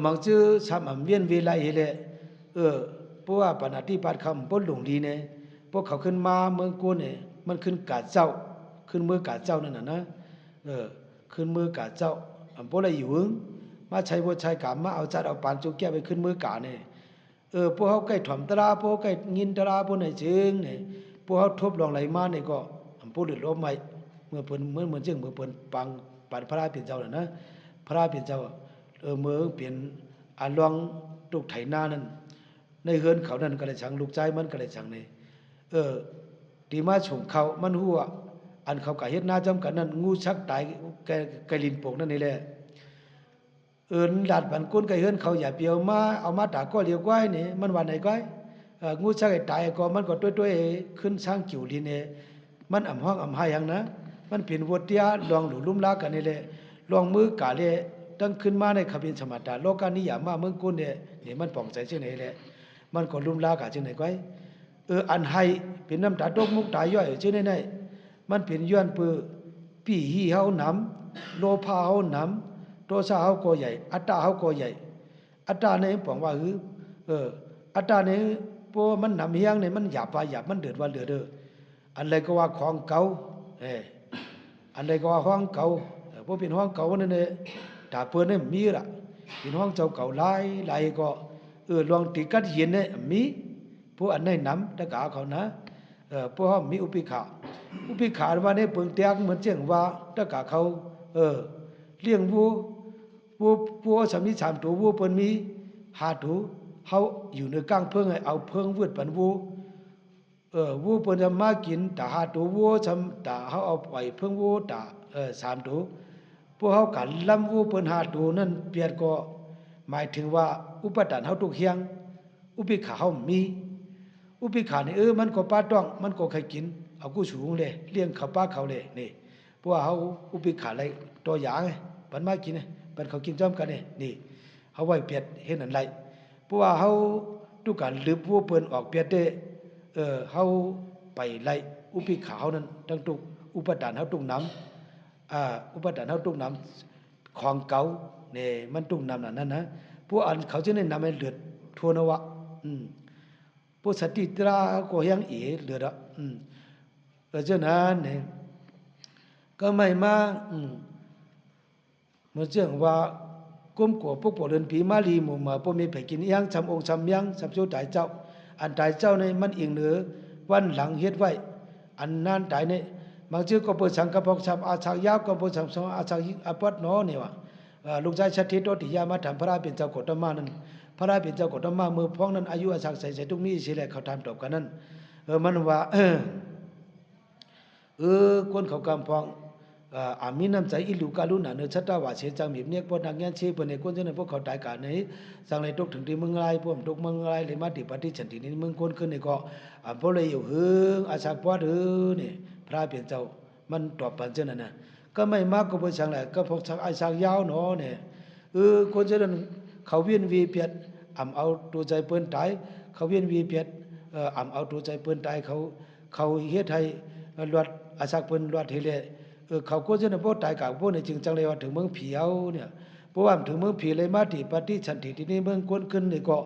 บางชื่อชามเวียนเวลาเฮเลเพราะว่าปณติปัตคำพ้นหลงลีเนี่ยพวกเขาขึ้นมาเมืองกูเนี่ยมันขึ้นกาเจ้าขึ้นเมืองกาเจ้านั่นน่ะนะขึ้นเมืองกาเจ้าพวกอะไรอยู่มาใช้พวกใช้กามาเอาจัดเอาปานจุกแก้ไปขึ้นเมืองกาเนี่ยพวกเขาใกล้ถ่อมตราพวกใกล้งินตราพวกไหนจึงเนี่ยพวกเขาทบลองไหลมาเนี่ยก็พวกเดือดร้อนไหมเมื่อเปิ้นเหมือนจึงเมื่อเปิ้นปังปันพระราชเป็นเจ้าน่ะนะพระราชเป็นเจ้าเมืองเปลี่ยนอันลองตุกไถนานั่นในเฮือนเขานั่นก็เลยฉังลูกใจมันก็เลยฉังนี่ดีมาฉงเขามันหัวอันเขากะเฮ็ดนาจำกันนั่นงูชักตายแกลินโปกนั่นนี่แหละลาดบันก้นไก่เฮือนเขาอย่าเปียวมาเอามาตาก็เลียวก้อยนี่มันวันไหนก้อยงูชักไอ้ตายก็มันก็ต้วยขึ้นช้างกิ่วลินมันอ่ำห้องอ่ำหายังนะมันเป็นวัดเตียลองหลุลุ่มลากันนี่แหละลองมือกาเลตั้งขึ้นมาในขบินสมัตตาโลกานิยามาเมืองก้นเนี่ยมันป่องใจเช่นไหนแหละมันก็ลุ่มลากะเช่นไหนก้อยอันให้เป็นน้ำตาตกมุกตาย่อยเช่นไหนมันเป็นย้อนปือปี่หีเฮาหนำโลภาเฮาหนำโทสะเฮาก็ใหญ่อัตตาเฮาก็ใหญ่อัตตาเนี่ยป่องว่าอัตตาเนี่ยพวกมันหนำเฮียงเนี่ยมันหยาบหยาบมันเดือดว่าเดือดอันใดก็ว่าของเก่าอันใดก็ว่าของเก่าพวกเป็นห้องเก่านั่นเนี่ยถ้าเปิ้นเนี่ยมีล่ะเป็นห้องเจ้าเก่าหลายก็ลองติกัดเย็นเนี่ยมีพวกอันไหนนำตะกาเขานะพวกเขามีอุปิขาว่าเนี่ยเปิงเตียงเหมือนเจียงว่าตะกาเขาเลี้ยงวัวสามี3ตัววัวเปิ้นมี5ตัวเขาอยู่ในกลางเพิ่งให้เอาเพิ่งวืดปันวัววัวเปิ้นจะมากินแต่5ตัววัวทำแต่เขาเอาปล่อยเพิ่งวัวแต่3ตัวพวกเขากันลำวัวเปิ้น5ตัวนั่นเปรียดก็หมายถึงว่าอุปทานเขาทุกเฮียงอุปิขาเขามีอุปิขานี่มันก็ป้าต้องมันก็เคยกินเอากู้สูงเลยเลี้ยงเขาป้าเขาเลยนี่เพราะว่าเขาอุปิขาอะไรตัวอย่างไงปันมากินปันเขากินจ้อมกันนี่เขาไว้เปียดเห็นอะไรเพราะว่าเขาทุกการลืบวัวเปิ้นออกเปียดได้เขาไปไล่อุปิขาเขานั้นตั้งตุกอุปทานเขาตุกน้ำอุปทานเขาตุกน้ำของเก่าเนี่ยมันตุกน้ำนั่นนะพวกอันเขาจะได้นำให้เลือดทั่วนวะพวกสติตราก็ยังเลือดเจ้านั้นเนี่ยก็ไม่มาเมื่อเจ้าว่าก้มกัวพวกปอเดินผีมาลีหมู่มาพวกมีไปกินยังจำองค์จำยังจำโจตายเจ้าอันตายเจ้าในมันอิงเหนือวันหลังเฮ็ดไว้อันนั้นตายเนี่ยบางชื่อก็เปิดสังกพกชับอาชักยาวก็เปิดสังสอาชักอปัตโนเนี่ยวะลูกชายชัตติโตติยามาถามพระราชเป็นเจ้าโกฏมานั้นพระราชเป็นเจ้าโกฏมามือพ้องนั้นอายุอาชักใส่ตรงนี้สิแหละเขาถามตอบกันนั้นมันว่าคนเขากำพอง อามีน้ำใจอิลูกาลุนาเนชัตตาวาเชจังมีเนี่ยพอนักเงี้ยเชปนเนี่ยคนเจนพวกเขาตายกันเนี่ยสังเลยตกถึงที่เมืองไรพวกตกเมืองไรเลยมาติปฏิฉันทีนี้เมืองคนขึ้นเนี่ยก็พอเลยอยู่หึงอาชาปวดหึงเนี่ยพระเปลี่ยนเจ้ามันตอบปันเจนน่ะก็ไม่มากก็ไปสังเลยก็พวกสังอาชายาวเนาะเนี่ยคนเจนเขาเวียนวีเปียดเอาตัวใจเปิ้นตายเขาเวียนวีเปียดเอาตัวใจเปิ้นตายเขาเฮ็ดให้ลวดอาชาเปิ้นลวดเฮเลเขาก็จะพวกตายกับพวกในจึงจังเลยว่าถึงเมืองผีเอาเนี่ยเพราะว่าถึงเมืองผีเลยมาติปฏิฉันติที่นี่เมืองก้นขึ้นนี่ก็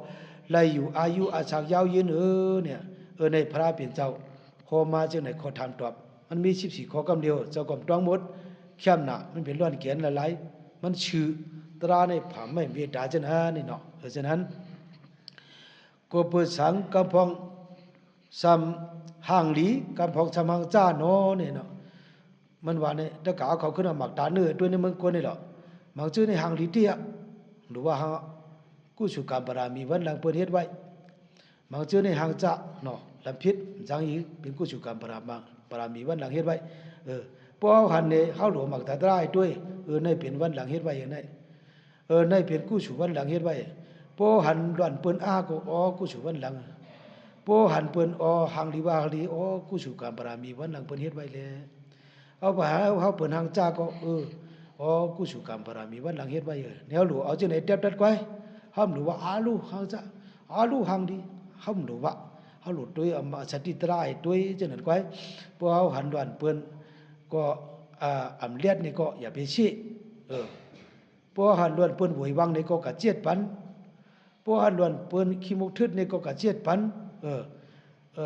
เลยอยู่อายุอาชากยาวยืนเนี่ยในพระเป็นเจ้าขอมาจึงไหนขอถามตอบมันมี14ข้อกำเดียวเจ้ากำต้องหมดเข้มหนามันเป็นล้วนเขียนหลายๆมันชื่อตราในผาไม่เวดาจังนั้นนี่เนาะฉะนั้นก็เปิดสังกำพองซ้ำห่างหลีกำพองซ้ำห่างจ้าเนาะเนี่ยเนาะมันว่าเนี่ยถ้ากาเขาขึ้นมาหมักตาเนื้อด้วยในเมืองคนนี่หรอหมักชื่อในหางลีเตียหรือว่าหางกู้สุกรรมปรามีวันหลังเปิดเฮ็ดไว้หมักชื่อในหางจะเนาะลำพิษจังอีเป็นกู้สุกรรมปรามีวันหลังเฮ็ดไว้พอหันเนี่ยเขาหลวงหมักตาได้ด้วยในเป็นวันหลังเฮ็ดไว้อย่างนั้นในเป็นกู้สุวันหลังเฮ็ดไว้พอหันหล่อนเปิ้นอาก็กู้สุวันหลังพอหันเปิ้นหางลีว่าหางลีกู้สุกรรมปรามีวันหลังเปิ้นเฮ็ดไว้เลยเอาไปเขาเปิดทางจ้าก็กู้สุกรรมปรามีวันหลังเฮ็ดไว้แนวหลวงเอาจังไหนเต็บตัดไว้ห้ามหลวงว่าอาลูหางจ้าอาลูหางดีห้ามหลวงว่าเขาหลุดด้วยมาสติตรายด้วยจังนั้นไว้พวกเขาหันด่วนเปิ้นก็เลียดนี่ก็อย่าไปชี้พวกหันด่วนเปิ้นหวยวังนี่ก็กะเจียดปันพวกหันด่วนเปิ้นขี้มุกทึดนี่ก็กะเจียดปัน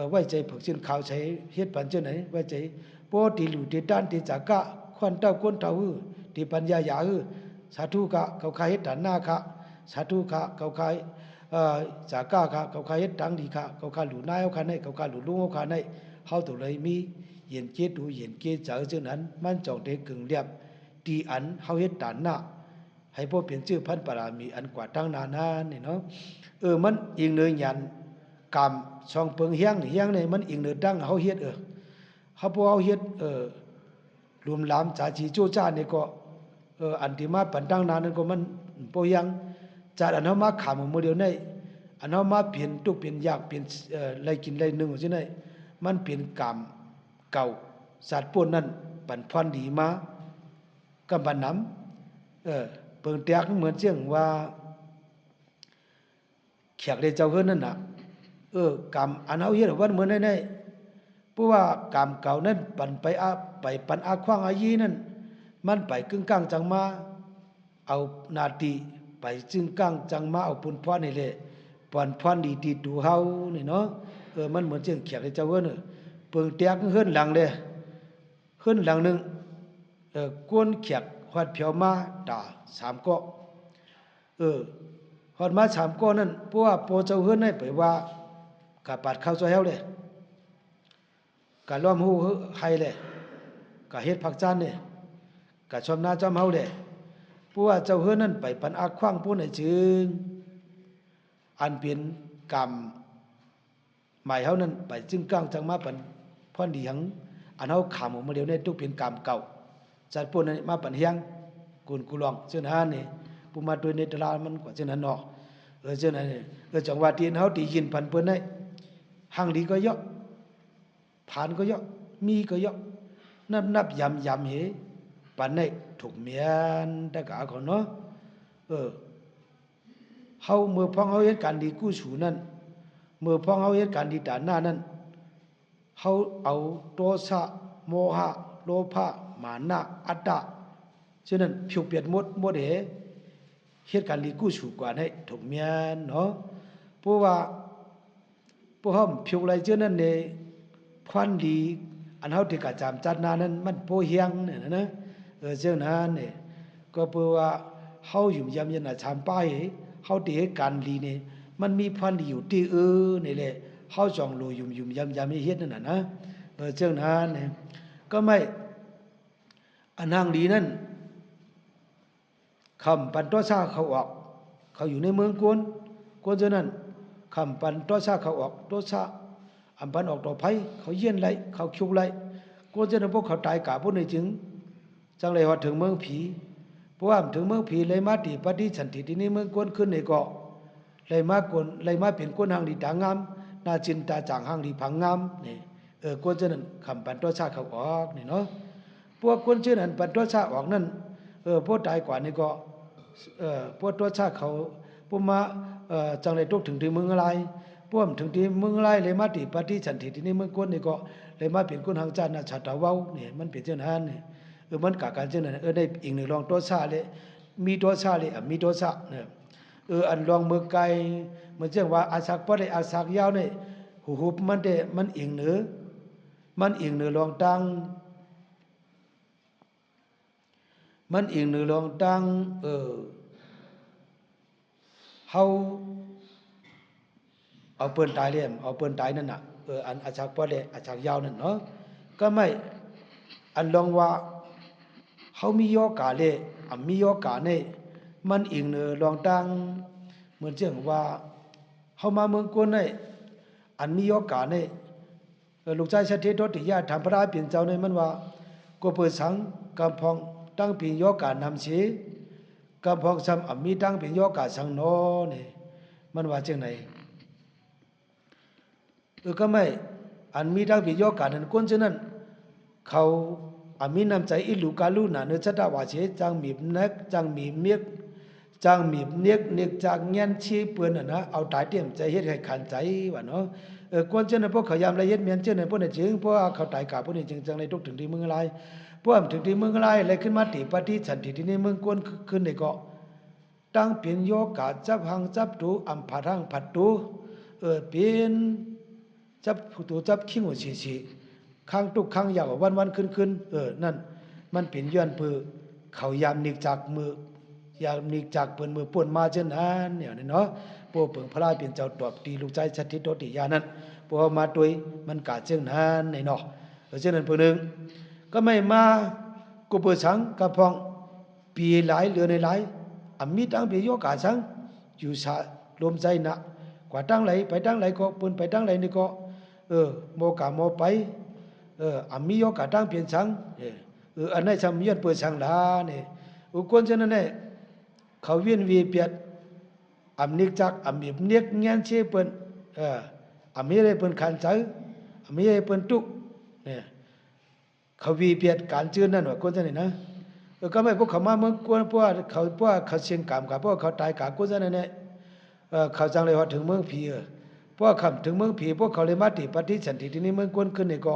ไว้ใจผักชิ้นข่าวใช้เฮ็ดปันจังไหนไว้ใจพอตีหลู่ตีด้านตีจักกะควันเต้าก้นเต้าตีปัญญาหยาสาธุกะเขาคายเฮ็ดฐานหน้าคะสาธุกะเขาคายจักกะคะเขาคายเฮ็ดตังดีคะเขาคายหลู่นายเอาคันให้เขาคายหลู่ลุงเอาคันให้เฮาตัวเลยมีเย็นเจดูเย็นเจเจอจังนั้นมันจองได้กึ่งเรียบตีอันเฮาเฮ็ดฐานหน้าให้พวกเป็นชื่อพันปรามีอันกว่าตั้งนานนี่เนาะมันอิงเนยยันกรรมช่องเปิงเฮียงนี่มันอิงเนยตั้งเฮาเฮ็ดเขาพวกเอาเฮ็ดรวมลามจาจีโจจ้านี่ก็อันที่มาปันตั้งนานนั่นก็มันโปยังจัดอันเฮามาขามมื้อเดียวในอันเฮามาเปลี่ยนทุกเปลี่ยนยากเปลี่ยนอะไรกินอะไรนึงจังได๋มันเปลี่ยนกรรมเก่าสัตว์พวกนั้นปันพรดีมากำบันนำเปิงแตกเหมือนเจียงว่าแขกได้เจ้าเฮือนนั่นน่ะกรรมอันเฮาเฮ็ดวันเหมือนในเพราะว่ากรรมเก่านั้นปันไปปันอาขว้างอายีนั้นมันไปกึ่งกลางจังมาเอานาทีไปจึงกลางจังมาเอาปุนพรนี่แหละปอนพรดีติดูเฮานี่เนาะมันเหมือนเจียงเขียกเจ้าเฮือนเปิงแตกเฮือนหลังเด้เฮือนหลังนึงกวนเขียกฮอดเพียวมาตา3ก้อฮอดมา3ก้อนั้นเพราะว่าโปเจ้าเฮือนให้ไปว่ากะปาดข้าวซอยเฮาเด้กะล้อมหูให้แหละกะเฮ็ดผักจานเนี่ยกะชอมนาจอมเฮาแหละผู้ว่าเจ้าเฮือนนั้นไปปันอาขว้างผู้ในจึงอันเป็นกรรมหมายเฮานั้นไปจึงกลางจังมาปันพรดีหังอันเฮาขามออกมาเดียวในทุกเป็นกรรมเก่าจัดผู้นั้นมาปันเฮียงกุนกุลองเจ้านั้นนี่ผู้มาด้วยในตลาดมันกว่าเจ้านั้นเนาะเจ้านั้นจังว่าที่เฮาที่ยินพันเพิ่นได้หังดีก็เยอะผ่านก็เยอะมีก็เยอะนับยำเหปันในถูกเมียนตะกาก่อนเนาะเฮาเมื่อพ้องเฮาเฮ็ดการดีกู้สูนั้นเมื่อพ้องเฮาเฮ็ดการดีด่านหน้านั้นเฮาเอาโทสะโมหะโลภะมานะอัตตะฉะนั้นผิวเปลี่ยนหมดเหตุการณ์ดีกู้สูกว่าให้ถูกเมียนเนาะเพราะว่าพวกเฮาผิวไรเจ้านั้นเนี่ยพรดีอันเฮาที่กะจามจัดนานั้นมันโพเฮียงเนี่ยนะเจ้านั้นเนี่ยก็เพราะว่าเฮาอยู่ยำยันน่ะชามป้ายเฮาที่เหตุการณ์ดีนี่มันมีพรดีอยู่ที่นี่แหละเฮาจองโลยุ่มยำให้เฮ็ดนั่นน่ะนะเจ้านั้นเนี่ยก็ไม่อันนางดีนั้นคำปันตัวซาเขาออกเขาอยู่ในเมืองกวนเจ้านั้นคำปันตัวซาเขาออกตัวซาอันปันออกต่อไผเขาเยี่ยนไรเขาคิวไรกวนเจ้านั้นพวกเขาตายกะพวกนี้จึง จังเลยว่าถึงเมืองผีเพราะว่าถึงเมืองผีเลยมาตีปฏิสันติที่นี่เมืองกวนขึ้นในเกาะเลยมากวนเลยมาเป็นกวนหางดีตางามนาจินตาจางหางดีพังงามนี่กวนเจนั้นคำปันตัวชาเขาออกนี่เนาะพวกกวนเจนั้นปันตัวชาออกนั่นพวกตายกว่านี่ก็พวกตัวชาเขาพวกมาจังเลยตกถึงที่เมืองอะไรพวกถึงที่เมืองอะไรเลยมาตีปฏิสันติที่นี่เมืองกวนนี่ก็เลยมาเป็นกวนหางจานนาชาตะเว้านี่มันเป็นเจ้านั้นนี่มันกะการเจ้านั้นได้อีกหนึ่งรองตัวชาเลยมีตัวชาเลยมีตัวชาเนี่ยอันรองเมืองไกลเหมือนเช่นว่าอาศักปะได้อาศักยาวเนี่ยหูมันเดมันอิงเหนือมันอิงเหนือรองตังมันอิงเหนือรองตังเฮาเอาเปิ้นตายเลยเอาเปิ้นตายนั่นน่ะอันอาศักปะได้อาศักยาวนั่นเนาะก็ไม่อันลองว่าเฮามีโยกาเลยมีโยกาเนี่ยมันอิงเหนือรองตังเหมือนเช่นว่าเฮามาเมืองกวนเนี่ยอันมีโอกาสเนี่ยลูกชายชัดเทศติยาทำพระราเปลี่ยนเจ้าเนี่ยมันว่าก็เปิดสังกำพองตั้งปีโอกาสนำชีกำพองซ้ำมีตั้งปีโอกาสสังโนเนี่ยมันว่าจังไหนก็ไม่อันมีตั้งปีโอกาสนั้นคนฉะนั้นเขามีนำใจอิลูกาลูนาเนื้อชะตาวาเชจังมีนักจังมีเมียกจังมีเนียกจากเงี้ยชี้เปื้อนนะเอาตายเตรียมใจเฮ็ดให้ขันใจว่าเนาะกวนเจ้านั้นพวกเขายามละเอียดเมียนเจ้านั้นพวกนั้นจึงเพราะเขาตายกาพวกนี้จึงจังเลยตกถึงที่เมืองอะไรพวกถึงที่เมืองอะไรเลยขึ้นมาติปฏิสันติที่นี่เมืองกวนขึ้นในเกาะตั้งเปลี่ยนโยกาจับหังจับตูอัมพัดหังผัดตูเปลี่ยนจับตูจับขิงหัวฉีข้างตุกข้างยาววันขึ้นนั่นมันเป็นย้อนปือเขายามนิกจากมือยามนิกจากเปิ้นมือป่วนมาเช่นนั้นเนี่ยเนาะพวกเปิงพระราเป็นเจ้าตอบตีลูกใจชัดทิโตติยานั้นพวกมาด้วยมันกะเช่นนั้นในเนาะเช่นนั้นเพิ่นนึงก็ไม่มากุปสังกะพองปีหลายเหลือในหลายมีตั้งปีโยกาสังอยู่สะลมใจนะกว่าตั้งไหลไปตั้งไหลก็เปิ้นไปตั้งไหลนี่ก็โมกะโมไปมีโยกาตั้งเปลี่ยนสังอันนั้นทำย้อนเปิดสังลาเนี่ยคนฉะนั้นเนี่ยเขาเวียนวีเปียดนิกจักมีเนียกเงี้ยเชื่อเปิ้นมีอะไรเปิ้นขันใจมีอะไรเปิ้นตุกเนี่ยเขาวีเปียดการเชื่อนั่นว่าคนฉะนั้นนะก็ไม่พวกเขามาเมื่อกวนพวกเขาเชียงกามกับพวกเขาตายกาคนฉะนั้นเนี่ยเขาจังเลยว่าถึงเมืองผีพวกคำถึงเมืองผีพวกเขาเลยมาติปฏิสันติที่นี่เมืองกวนขึ้นเนี่ยก็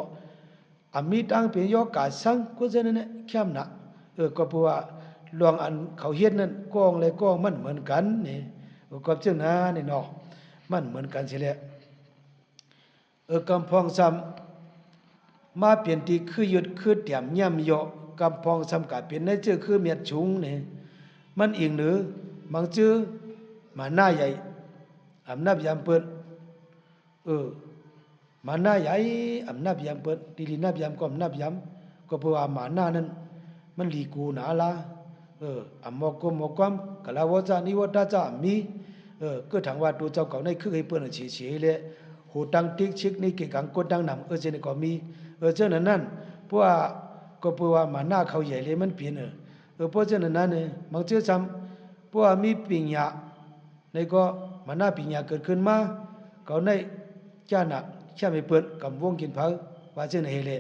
มีตั้งเป็นโยกาสังคนฉะนั้นเนี่ยเข้มหนักก็เพราะว่าลวงอันเขาเฮ็ดนั่นกองเลยกองมันเหมือนกันนี่ก็เจ้าหน้านี่เนาะมันเหมือนกันสิแหละกำพองซ้ำมาเปลี่ยนที่คือหยุดคือเตรียมย่ำโยกำพองซ้ำกะเปลี่ยนในชื่อคือเมียดชุงนี่มันอีกหรือบางชื่อมาหน้าใหญ่อำนาจยามเปิ้นมาหน้าใหญ่อำนาจยามเปิ้นดีลีนับยามก็อำนาจยามก็เพราะว่ามาหน้านั้นมันลีกูหนาละอมกมกมกะลาวจานิวตาจามีก็ทางว่าตัวเจ้าเก่าในคือให้เปิ้นเฉยๆเลยหูตังติ๊กชิกนี่เกกังกดดังนำเจนี่ก็มีเจ้านั้นเพราะว่าก็เพราะว่ามาหน้าเขาใหญ่เลยมันเปลี่ยนเพราะเจ้านั้นเนี่ยบางเจ้าจำเพราะว่ามีปิญญาในก็มาหน้าปิญญาเกิดขึ้นมาเขาในจ้าหนักแค่ไม่เปิ้นกับวงกินเผาว่าเจ้าไหนเลย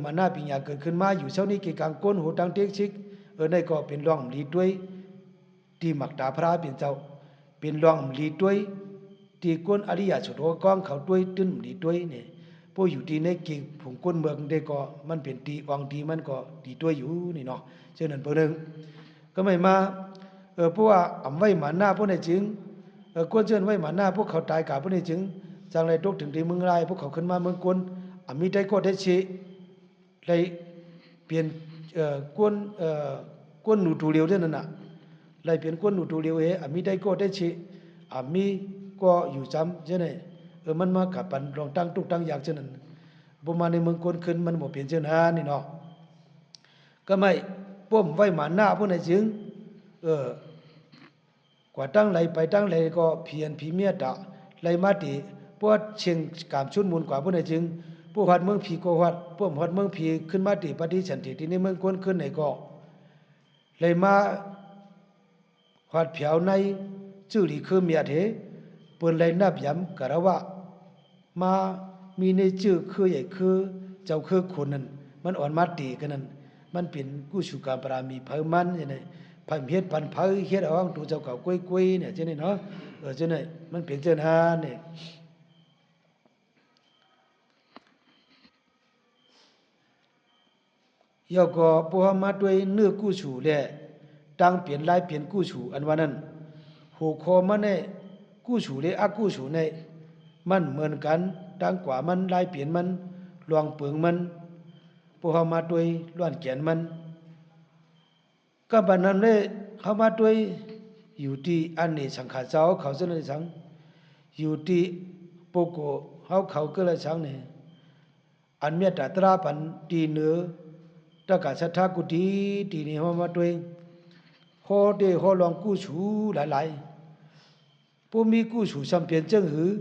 มาหน้าปิญญาเกิดขึ้นมาอยู่เช้านี้เกกังก้นหูตังติ๊กชิกในก็เป็นร่องลีด้วยที่มักตาพระเป็นเจ้าเป็นร่องลีด้วยที่ก้นอริยสุโธกองเขาด้วยตึ้นลีด้วยเนี่ยพวกอยู่ที่ในกิ่งผงก้นเมืองได้ก็มันเป็นตีวังตีมันก็ตีด้วยอยู่นี่เนาะเช่นนั้นเพิ่นนึงก็ไม่มาเพราะว่าอำไว้หมาหน้าพวกนี้จึงก้นเชิญไว้หมาหน้าพวกเขาตายกาพวกนี้จึงจังไรตกถึงที่เมืองไรพวกเขาขึ้นมาเมืองก้นมีได้ก็ได้ชีเลยเปลี่ยนก้นหนูตูเลียวเท่านั้นน่ะเลยเปลี่ยนก้นหนูตูเลียวมีได้ก็ได้ชีมีก็อยู่จำใช่ไหมมันมากับปันรองตั้งตุกตั้งอยากเช่นนั้นประมาณในเมืองก้นขึ้นมันหมดเปลี่ยนเช่นนั้นนี่เนาะก็ไม่ป้มไว้หมาหน้าพวกไหนจึงกว่าตั้งไหลไปตั้งไหลก็เพียนผีเมียดะไหลมาติพวกเชียงกามชุนมูลกว่าพวกไหนจึง ผู้หัดเมืองผีก็หัดพวกหัดเมืองผีขึ้นมาติปฏิสันติที่นี่เมืองก้นขึ้นไหนก็เลยมาหัดเผียวในจื่อหลีคือเมียเถเปิ้นเลยนับย้ำกะระว่ามามีในจื่อคือใหญ่คือเจ้าคือคนนั้นมันอ่อนมาตีกันนั้นมันเป็นกู้ชูการปรามีเพิ่มมันอย่างนี้พันเฮ็ดพันเพิ่เฮ็ดเอาตัวเจ้าเก่ากุ้ยๆเนี่ยจังนี้เนาะจังนี้มันเป็นจังนั้นเนี่ยยกก็พวมาด้วยเนื้อกู้ชูแลตั้งเปลี่ยนลายเปลี่ยนกู้ชูอันว่านั้นหูคอมันเนี่ยกู้ชูเลยอากู้ชูเนี่ยมันเหมือนกันตั้งกว่ามันลายเปลี่ยนมันลวงเปลืองมันพวมาด้วยล้วนแขนมันก็บัดนั้นเลยเขามาด้วยอยู่ที่อันนี้สังขารเจ้าเขาเสนอสังอยู่ที่ปกเขาก็เลยสังเนี่ยอันเมียตตราปันตีเนื้อตะกะสัทธากุฏิตีนี่เขามาด้วยฮอเดฮอลองกู้ชูหลายๆพวกมีกู้ชูสัมเพียนเจิ้งหือ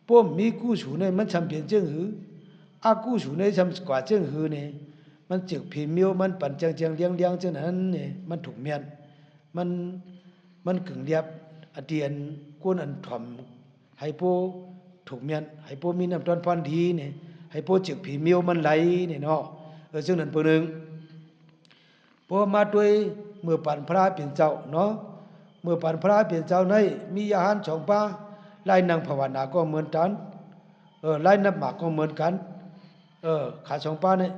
พวกมีกู้ชูในมันสัมเพียนเจิ้งหืออากู้ชูในสัมกว่าเจิ้งหือเนี่ยมันจึกพิมิวมันปั่นจังเลี้ยงจังนั้นเนี่ยมันถูกเมียนมันกึ่งเรียบอเดียนกวนอันถ่อมให้โปถูกเมียนให้โปมีน้ำตอนพรดีเนี่ยให้โปจึกพิมิวมันไหลเนี่ยเนาะซึ่งนั้นเพิ่นนึงพอมาด้วยเมื่อปันพระเป็นเจ้าเนาะเมื่อปันพระเป็นเจ้าในมีอาหาร2ปาไล่นางภาวนาก็เหมือนกันไล่นับหมากก็เหมือนกันขา2ปาเนี่ย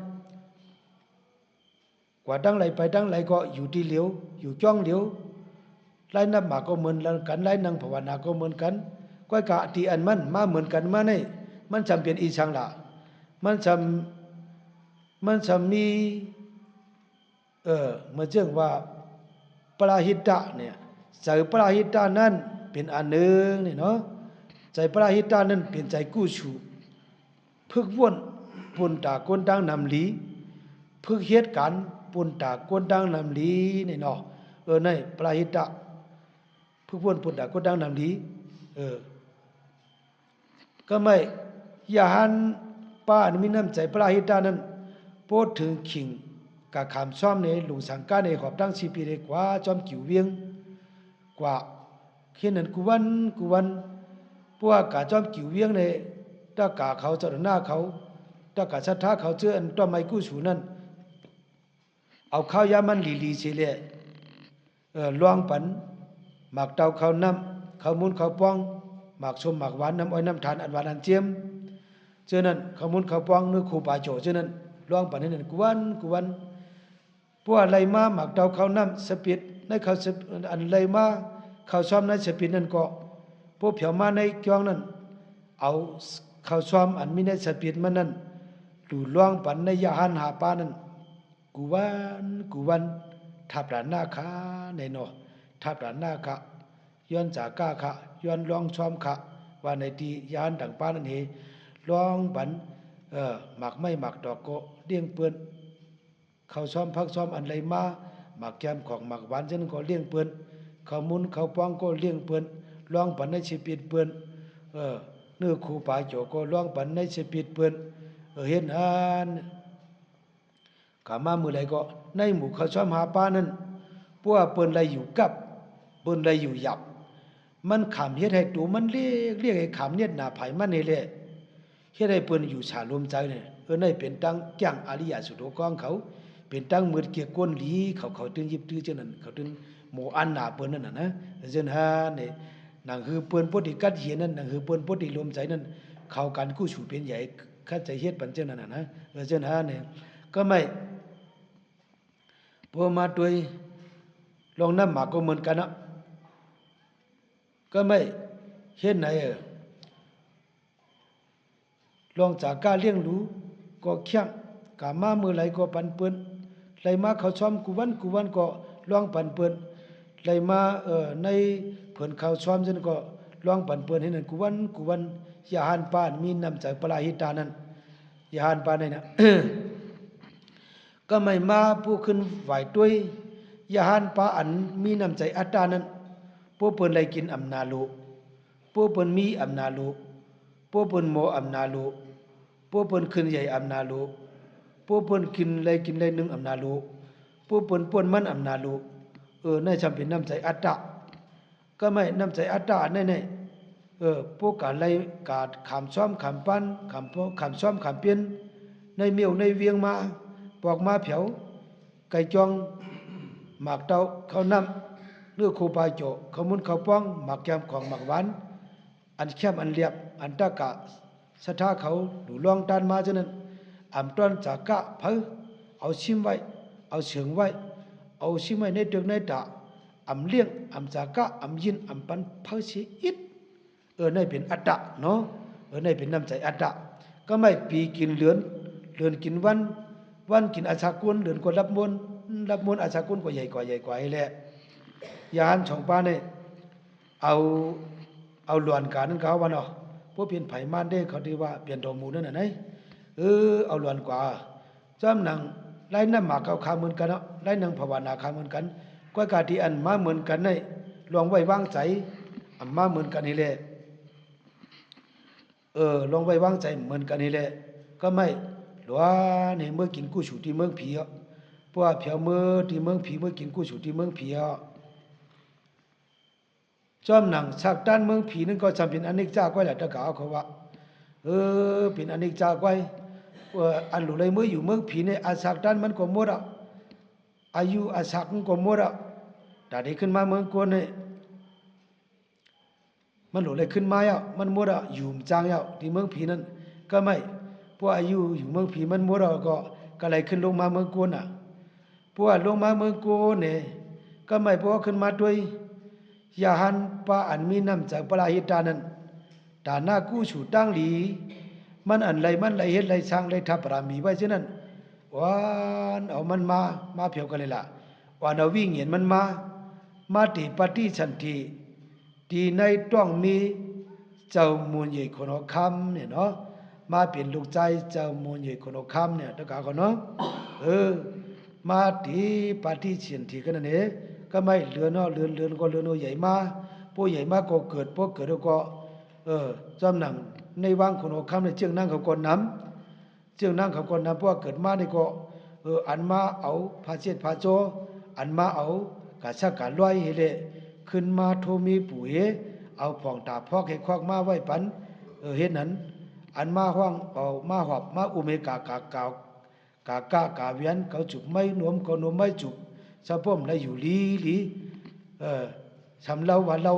กว่าดังไหลไปดังไหลก็อยู่ที่เหลียวอยู่จ้องเหลียวไล่นับหมากก็เหมือนกันไล่นางภาวนาก็เหมือนกันก้อยกะที่อันมันมาเหมือนกันมาในมันจำเป็นอีสังละมันจะมีเหมือนเช่นว่าปราหิตะเนี่ยใจปราหิตะนั้นเป็นอันหนึ่งนี่เนาะใจปราหิตะนั้นเป็นใจกู้ชูพึกวนปุ่นตากวนดังนำลีพึกเหตุการณ์ปุ่นตากวนดังนำลีนี่เนาะในปราหิตะพึกวนปุ่นตากวนดังนำลีก็ไม่ยาหันป้าอันมีน้ำใจปราหิตะนั้นพูดถึงขิงกะขามซ้อมในหลุงสังกาในขอบตั้ง4 ปีเลยกว่าจอมกิ่วเวียงกว่าเขียนนั้นกูวันพวกกะจอมกิ่วเวียงในตะกะเขาจอดหน้าเขาตะกะชัดท่าเขาเจออันต้อไม้กู้สูนั้นเอาข้าวยามันลีเสียเลยลวงปันหมากเตาเขาน้ำเขามุนเขาป้องหมากชมหมากหวานน้ำอ้อยน้ำทานอันหวานอันเจียมเจอนั้นเขามุนเขาป้องนึกครูป่าโจเจอนั้นลวงปันนั้นกูวันพวกอะไรมาหมักเตาเขาน้ำสปิดในเขาอันอะไรมาเขาซ้อมในสปิดนั่นก็พวกเผียวมาในกองนั้นเอาเขาซ้อมอันมีในสปิดมันนั้นดูล่วงปันในยาหันหาปานั้นกูวันทับหลานหน้าขาในเนาะทับหลานหน้าขาย้อนจากก้าขาย้อนล่วงซ้อมขาว่าในที่ยานดังปานั้นเฮล่วงปันหมักไม่หมักดอกก็เลี้ยงเปื้อนเขาซ้อมพักซ้อมอันไรมาหมักแกมของหมักหวานฉันก็เลี้ยงเปื้อนเขามุนเขาป้องก็เลี้ยงเปื้อนล่องปันในชีปิดเปื้อนเนื้อคูป่าโจก็ล่องปันในชีปิดเปื้อนเห็นอันขามามือไรก็ในหมู่เขาซ้อมหาป้านั้นพวกเปื้อนไรอยู่กับเปื้อนไรอยู่หยับมันขำเฮ็ดให้ตัวมันเรียกให้ขำเนี่ยหน้าไผ่มันนี่แหละเฮ็ดให้เปิ้นอยู่ฉาลมใจเนี่ยในเป็นตั้งแก้งอริยสุโธกองเขาเป็นตั้งมือเกียก้นหลีเขาตึงยิบตื้อจังนั้นเขาตึงหมู่อันหน้าเปิ้นนั่นน่ะนะจังหานี่นั่นคือเปิ้นปฏิกัดเหียนนั่นนั่นคือเปิ้นปฏิลมใจนั่นเข้ากันกู้สู่เป็นใหญ่คัดใจเฮ็ดปันจังนั้นน่ะนะจังหานี่ก็ไม่พอมาด้วยลองน้ำหมากก็เหมือนกันนะก็ไม่เฮ็ดไหนลองจากการเลี้ยงรู้ก็เคียงกามามือไหลก็ปันเปิ้นไหลมาเขาซ้อมกูวันก็ลองปันเปิ้นไหลมาในเพิ่นเขาซ้อมจนก็ลองปันเปิ้นให้นั่นกูวันยาหันปานมีน้ำใจปราหิตานั้นยาหันปานนี่นะ ก็ไม่มาผู้ขึ้นไหวด้วยยาหันปาอันมีน้ำใจอัตตานั้นผู้เปิ้นไหลกินอำนาโลผู้เปิ้นมีอำนาโลผู้เปิ้นโมอำนาโลผ ปูเปิ้นขึ้นใหญ่อำนาโลปูเปิ้นกินเลยนึงอำนาโลปูเปิ้นป่วนมันอำนาโลในจำเป็นน้ำใจอัตตะก็ไม่น้ำใจอัตตะแน่ๆพวกกาเลยกาขามซ้อมขามปั้นขามซ้อมขามเปียนในเมียวในเวียงมาปอกมาเผียวไก่จองหมากเต้าข้าวน้ำเนื้อโคปาโจข้าวมุนข้าวป้องหมากแกมของหมากหวานอันเข้มอันเรียบอันตะกะสะท้าเขาดูลองตานมาฉะนั้นอ่ำต้นจากกะเผอเอาชิมไว้เอาเฉิงไว้เอาชิมไว้ในเดืองในตาอ่ำเลี้ยงอ่ำจากกะอ่ำยินอ่ำปันเผอชีอิดในเป็นอัตตะเนาะในเป็นน้ำใจอัตตะก็ไม่ปีกินเลือนกินวันกินอาชากุลเลือนกว่ารับมนอาชากุลกว่าใหญ่กว่าให้แหละยานช่องป้าเนี่ยเอาหลวนการนั้นเขาว่าเนาะพวกเปลี่ยนไผ่ม่านได้เขาที่ว่าเปลี่ยนดอกหมูนั่นน่ะไหนเอาหลวนกว่าจ้ำหนังไล่น้ำหมากเขาคาเหมือนกันเนาะไล่นางภาวนาคาเหมือนกันก็กาที่อันมาเหมือนกันในลองไว้วางใจมาเหมือนกันนี่แหละลองไว้วางใจเหมือนกันนี่แหละก็ไม่หรือว่าในเมื่อกินกู้ฉูที่เมืองผีเพราะว่าเผียวเมื่อที่เมืองผีเมื่อกินกู้ฉูที่เมืองผีจอมหนังชักด้านเมืองผีนั่นก็จำเป็นอนิจจาไว้แหละตะกาเขาว่าเป็นอนิจจาไว้อันหลุเลยเมื่ออยู่เมืองผีเนี่ยอาชักด้านมันก็หมดอายุอาชักมันก็หมดแต่ได้ขึ้นมาเมืองกวนเนี่ยมันหลุเลยขึ้นมามันหมดอยู่จางที่เมืองผีนั้นก็ไม่พวกอายุอยู่เมืองผีมันหมดก็เลยขึ้นลงมาเมืองกวนพวกลงมาเมืองกวนเนี่ยก็ไม่พวกขึ้นมาด้วยยาหันปาอันมีน้ำจากปลาหิตานั้นตาหน้ากู้ฉูตั้งหลีมันอันไรมันไรเฮ็ดไรช่างไรทับปรามีไว้เช่นนั้นวันเอามันมาเพียวกันเลยล่ะวันเอาวิ่งเห็นมันมาติปฏิชันทีทีในต้องมีเจ้ามูลใหญ่คนคำเนี่ยเนาะมาเปลี่ยนลูกใจเจ้ามูลใหญ่คนคำเนี่ยตะกาคนเนาะมาติปฏิชันทีกันนั่นเองก็ไม่เลือนก็เลือนใหญ่มาผู้ใหญ่มาก็เกิดพวกเกิดแล้วก็จำหนังในวังคนหัวค่ำในเจียงนั่งเขาก่อนน้ำเจียงนั่งเขาก่อนน้ำพวกเกิดมานี่ก็อันมาเอาพาเช็ดพาโจอันมาเอากาชักกาลอยเละขึ้นมาโทมีปุ๋ยเอาผ่องตาพอกให้ควักมาไว้ปันเห็นนั้นอันมาห้องเอามาหอบมาอุเมกากาเวียนเขาจุบไม่หนวมเขาหนวมไม่จุบสะพ่มได้อยู่ลีสำเล่าวันเล่า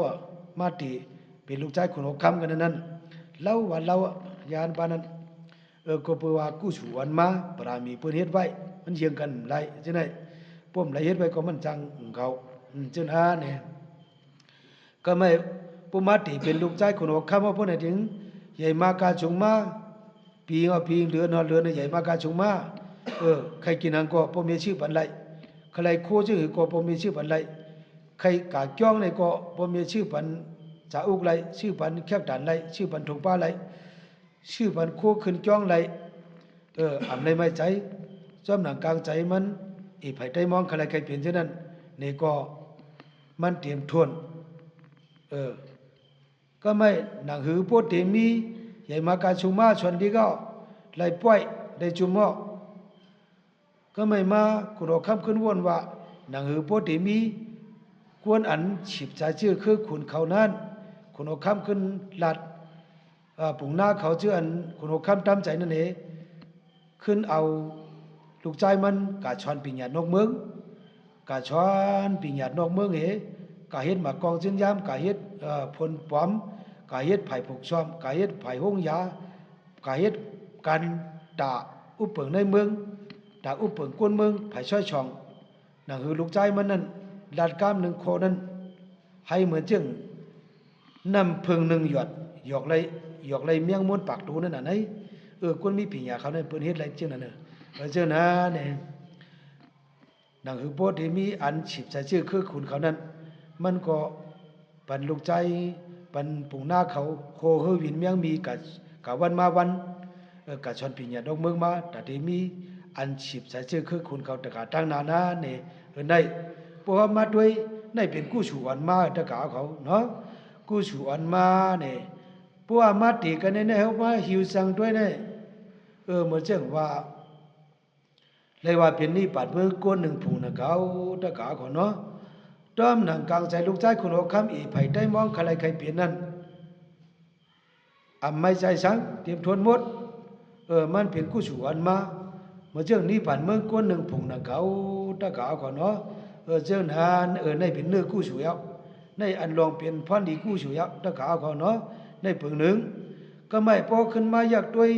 มาตีเป็นลูกชายคนหัวค่ำกันนั้นเล่าวันเล่ายานปานั้นก็เพื่อว่ากู้ฉวนมาปรามีเพื่อนเฮ็ดไว้มันเยียงกันไรจังได๋พ่มไรเฮ็ดไว้ก็มันจังเขาจังเนี่ยก็ไม่ปุมาตีเป็นลูกชายคนหัวค่ำว่าเพิ่นถึงใหญ่มากาจงมาปีเดือนใหญ่มากาจงมาใครกินอันก็พ่มีชื่อปันไรใครโคชื่อก็พ่มีชื่อปันไรใครกาจ้องในก็พ่มีชื่อปันจะอุกไรชื่อปันแคบด่านไรชื่อปันถงป้าไรชื่อปันโคขึ้นจ้องไรอ่ำไรไม่ใจจอมหนังกลางใจมันอีไผ่ได้มองใครเปลี่ยนเช่นนั้นนี่ก็มันเตรียมทวนก็ไม่หนังหือโพเตมีใหญ่มากาชุมาชวนดีก็ไรป่วยได้จุมอก็ไม่มาคุณออกคำขึ้นวนว่าหนังหือโพเตมีกวนอันฉีบใจชื่อคือขุนเขานั้นคุณออกคำขึ้นหลัดปุ่งหน้าเขาชื่ออันคุณออกคำตามใจนั่นเองขึ้นเอาลูกใจมันกาชอนปิญญาณกเมืองกาชอนปิญญาณกเมืองกาเฮ็ดมากองจึงยามกาเฮ็ดพลปอมกาเฮ็ดไผ่ผูกซ้อมกาเฮ็ดไผ่ห้องยากาเฮ็ดกันตาอุปเปิงในเมืองตาอุปเปิงกวนเมืองไผ่ช่อยช่องหนังหือลูกใจมันนั่นลาดกล้ามหนึ่งโคนั้นให้เหมือนจึงนำเพิงหนึ่งหยอกไรเมียงม้วนปากตูนั่นน่ะไหนคนมีปิญญาเขาในเปิ้นเฮ็ดไรจึงนั่นเจ้าเนี่ยหนังหือโพธิมีอันฉีบใจชื่อคือขุนเขานั้นมันก็ปันลูกใจปันปุ่งหน้าเขาโคเฮวินเมียงมีกะวันมาวันกะชอนปิญญาดอกเมืองมาแต่ที่มีอันฉีบใจชื่อคือขุนเขาตะกาตั้งนาเนี่ยในพวกมาด้วยในเป็นกู้ฉูอันมาตะกาเขาเนาะกู้ฉูอันมาเนี่ยพวกมาตีกันในเฮามาหิวสังด้วยเนี่ย เหมือนเช่นว่าเลยว่าเป็นนี่ปัดมือกวนหนึ่งผงนะเกาตะกาขอเนาะต้อมหนังกลางใจลูกใจคุณโอคำอีไผ่ได้มองใครใครเปลี่ยนนั่นไม่ใจสังเตรียมทวนหมดมันเป็นกู้สู่อันมาเมื่อเจ้านี้ผ่านเมืองกวนหนึ่งผงนะเกาตะกาขอเนาะเจ้านานในเป็นเนื้อกู้สู่ยับในอันลองเปลี่ยนพันดีกู้สู่ยับตะกาขอเนาะในเปิงหนึ่งก็ไม่พอขึ้นมาอยากด้วย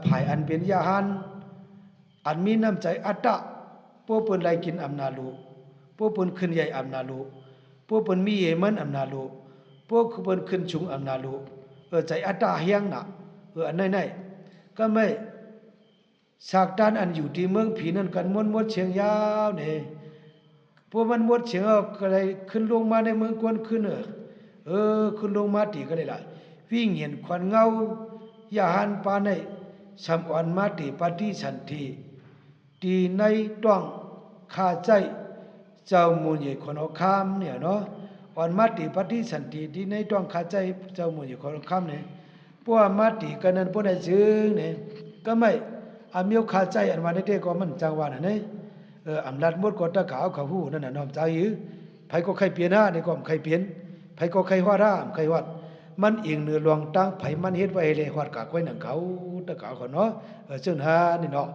ภายอันเป็นยาหันอันมีน้ำใจอัตตะพวกเปิ้นไล่กินอำนาลูพวกเปิ้นขึ้นใหญ่อำนาลูพวกเปิ้นมีเยมันอำนาลูพวกเปิ้นขึ้นชุงอำนาลูใจอัตตะเฮียงน่ะอันไหนๆก็ไม่สากด้านอันอยู่ที่เมืองผีนั่นกันมดเชียงยาวเนี่ยพวกมันมดเชียงก็เลยขึ้นลงมาในเมืองกวนขึ้นขึ้นลงมาตีก็เลยล่ะวิ่งเห็นควันเงายาหันปาในสำอ่อนมาตีปฏิสันติตีในต้องขาใจเจ้ามูลใหญ่คนเอาคำเนี่ยเนาะอ่อนมาตีปฏิสันติตีในต้องขาใจเจ้ามูลใหญ่คนเอาคำเนี่ยพวกมาตีกันนั้นพวกนั้นซึ้งเนี่ยก็ไม่อามีขาใจอันวันนี้เด็กก็มันจังหวะนั่นเนี่ยอำนาจมดก็ตะขาวเขาหูนั่นน่ะน้อมใจยื้อไผก็ใครเปลี่ยนหน้าในก็ใครเปลี่ยนไผก็ใครว่าร่าใครวัดมันเองเนื้อลวงตั้งไผมันเฮ็ดไว้เลยฮอดกากไว้หนังเขาตะกาเขาเนาะซึ่งหานี่เนาะ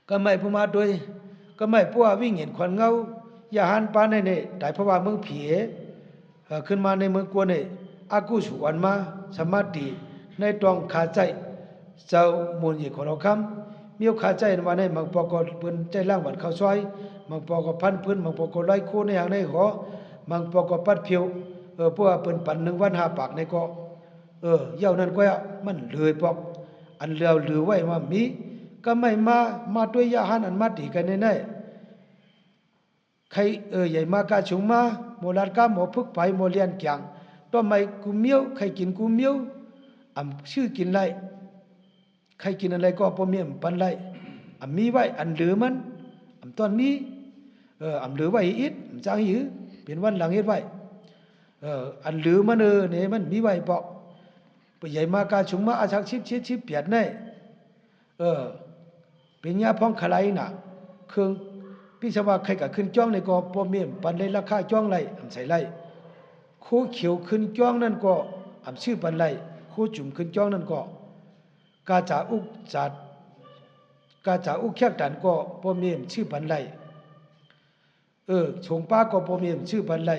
ก็ไม่ผู้มาโดยก็ไม่ผู้ว่าวิ่งเห็นควันเงาอย่าหันปานในได้เพราะว่าเมืองผีขึ้นมาในเมืองกวนนี่อากุสุวันมาสมาธิในตองขาใจเจ้ามูลใหญ่ของเราคำมีขาใจมาในมังปอกอปืนใจล่างบัดเข้าซอยมังปอกอพันพื้นมังปอกอไล่โคในหางในหอมังปอกอปัดเพียวพวกเปิ้นปัน1 วัน 5 ปากในก็เย่านั้นก็มันเลยปอกอันเลียวหรือไว้ว่ามีก็ไม่มาด้วยยาหันอันมาตีกันแน่ใครใหญ่มากาชุงมาโมลาดกาหมอพึกไปโมเลียนกียงต้นไม้กูเมียวใครกินกูเมียวชื่อกินไรใครกินอะไรก็พอเมียมปันไรมีไว้อันเหลือมันตอนนี้เหลือไว้อิดจางยื้อเป็นวันหลังเฮ็ดไว้อันเหลือมันเนี่ยมันมีไว้ปอกไปใหญ่มากาชุงมาอาชักชิบเปียดแน่เป็นยาพ้องขลายน่ะเครื่องพี่สว่าใครก็ขึ้นจ้องในก็พอเมียมปันไรราคาจ้องไรใส่ไรโคเขียวขึ้นจ้องนั่นก็ชื่อปันไรโคจุ่มขึ้นจ้องนั่นก็กาจ่าอุกแคกดันก็พอเมียมชื่อปันไรชงป้าก็พอเมียมชื่อปันไร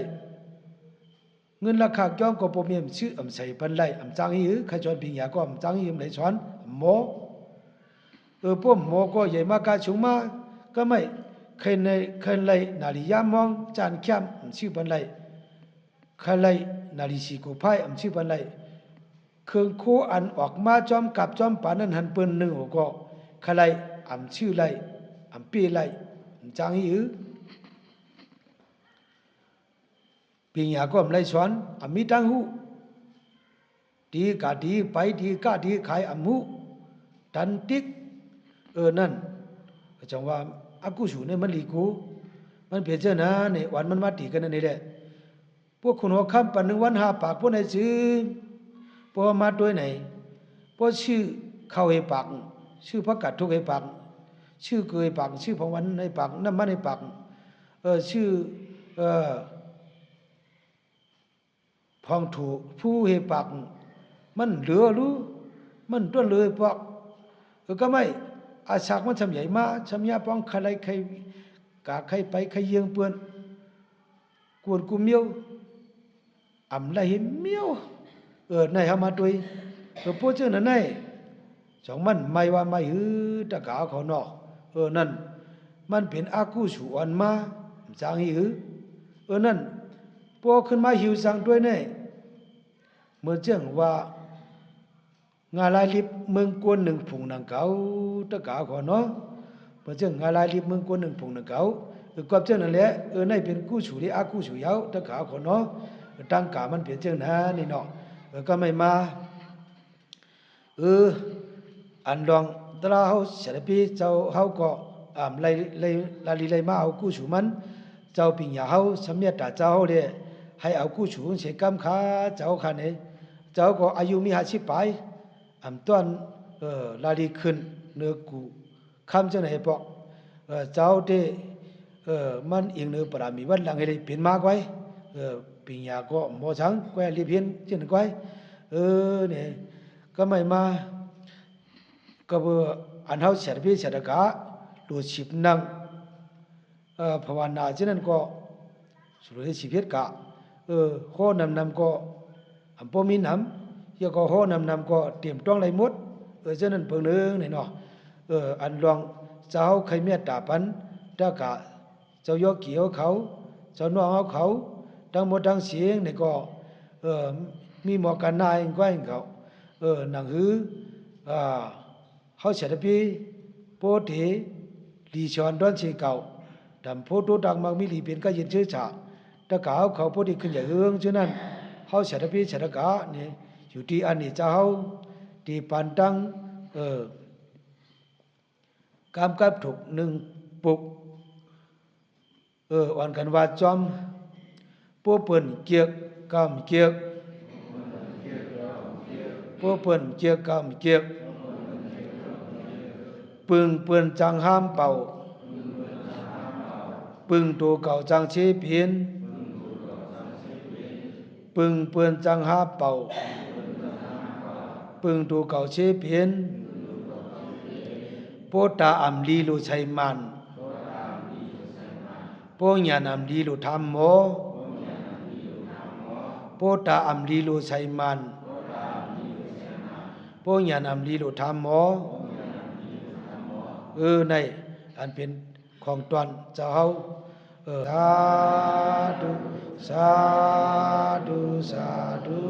เงินราคาจ้องก็พอเมียมชื่อใส่ปันไรจางยื้อขจรปิญญาก็จางยืมไหลช้อนหมอพวกหมอก็ใหญ่มากาชุงมาก็ไม่เคยไล่นาฬิยามองจานเข้มชื่อปันไรเคยไล่นาฬิสีกูไพ่ชื่อปันไรเครื่องโคอันออกมาจอมกับจอมป่านั้นหันเปิ้นหนึ่งก็เคยไล่ชื่อไล่ปีไล่จางยื้อปิญญาก็ไล่ช้อนมีตังหูดีกะดีไปดีกะดีขายหูตันติกนั่นจังว่าอากุสุเนี่ยมันลีกูมันเปลี่ยนเจ้านะเนี่ยวันมันมาตีกันนั่นนี่แหละพวกคุณหัวค่ำปัน1 วัน 5 ปากพวกไหนซื้อพวกมาด้วยไหนพวกชื่อเข้าให้ปากชื่อพระกัดทุกให้ปากชื่อเกยปากชื่อพงวันในปากน้ำมันในปากชื่อพองถูผู้ให้ปากมันเหลือรู้มันต้นเลยปากก็ไม่อาชักมันทำใหญ่มาทำยาป้องใครกาใครไปใครเยียงเปื้อนกวนกูเมียวไรเมียวในหามาด้วยพวกเจ้านั่นไงสองมันไม่ว่าไม่ตะกาเขาเนาะนั่นมันเป็นอากุสุอันมาจางนั่นพวกขึ้นมาหิวสังด้วยเนี่ยเมื่อเจ้าว่างาลายลิบเมืองกวนหนึ่งผงหนังเก่าตะกาขอเนาะเพราะเจ้างาลายลิบเมืองกวนหนึ่งผงหนังเก่ากับเจ้านั่นแหละในเป็นกู้สูที่อากู้สูยาวตะกาขอเนาะตั้งกามันเป็นเจ้านะนี่เนาะก็ไม่มาอันลองตราเฮาเสด็จพี่เจ้าเฮาก็ไล่มาเอากู้สูมันเจ้าปิญญาเฮาสำเนียตาเจ้าเด้ให้เอากู้สูเสกำขาเจ้าคันเจ้าก็อายุมี50 ปลาย ต้วนลาลีขึ้นเนื้อกูคำจังไหนปอกเจ้าเดมันอิงเนื้อปรามีวันหลังให้ได้เป็นมากไว้ปิญญาก็หมอชังแควรีเพียนเจนไว้เนี่ยก็ไม่มาก็บ่อันเฮาเสียดพี่เสียดกะดูชิบนังภาวนาเช่นนั้นก็สุริสิเพียกะข้อนำก็อันปมีนำยก็ข้อนำก็เตรียมต้องไรหมดเช่นนั้นเพิ่งนึงนี่เนาะอันลองเจ้าใครเมตตาปันตะกะเจ้ายกเกี่ยวเขาเจ้าน้องเขาทั้งหมดทั้งเสียงนี่ก็มีหมอกันนายก็ให้เขาหนังหือเขาเสด็จพี่โพธิลีชอนดอนเชเก่าดำโพตุดังมังมีลีเป็นก็ยินชื่อฉะตะกาวเขาโพธิขึ้นอย่าเฮืองฉะนั้นเขาเสด็จพี่เสด็จกะนี่อยู่ที่อันนี้เจ้าที่ปันตังกำกับถูกหนึ่งปุกอ่อนกันว่าจอมผู้เปิ่นเกียกกำเกียกผู้เปิ่นเกียกกำเกียกปึงเปื่นจังห้ามเป่าปึงตัวเก่าจังเชเพียนปึงเปื่นจังห้าเป่าปึงตัวเก่าเชเพียนโพตาอัมลีโลชัยมันโพญาณัมลีโลธรรมโมโพตาอัมลีโลชัยมันโพญาณัมลีโลธรรมโมในอันเป็นของตนเจ้าสาธุสาธุสาธุ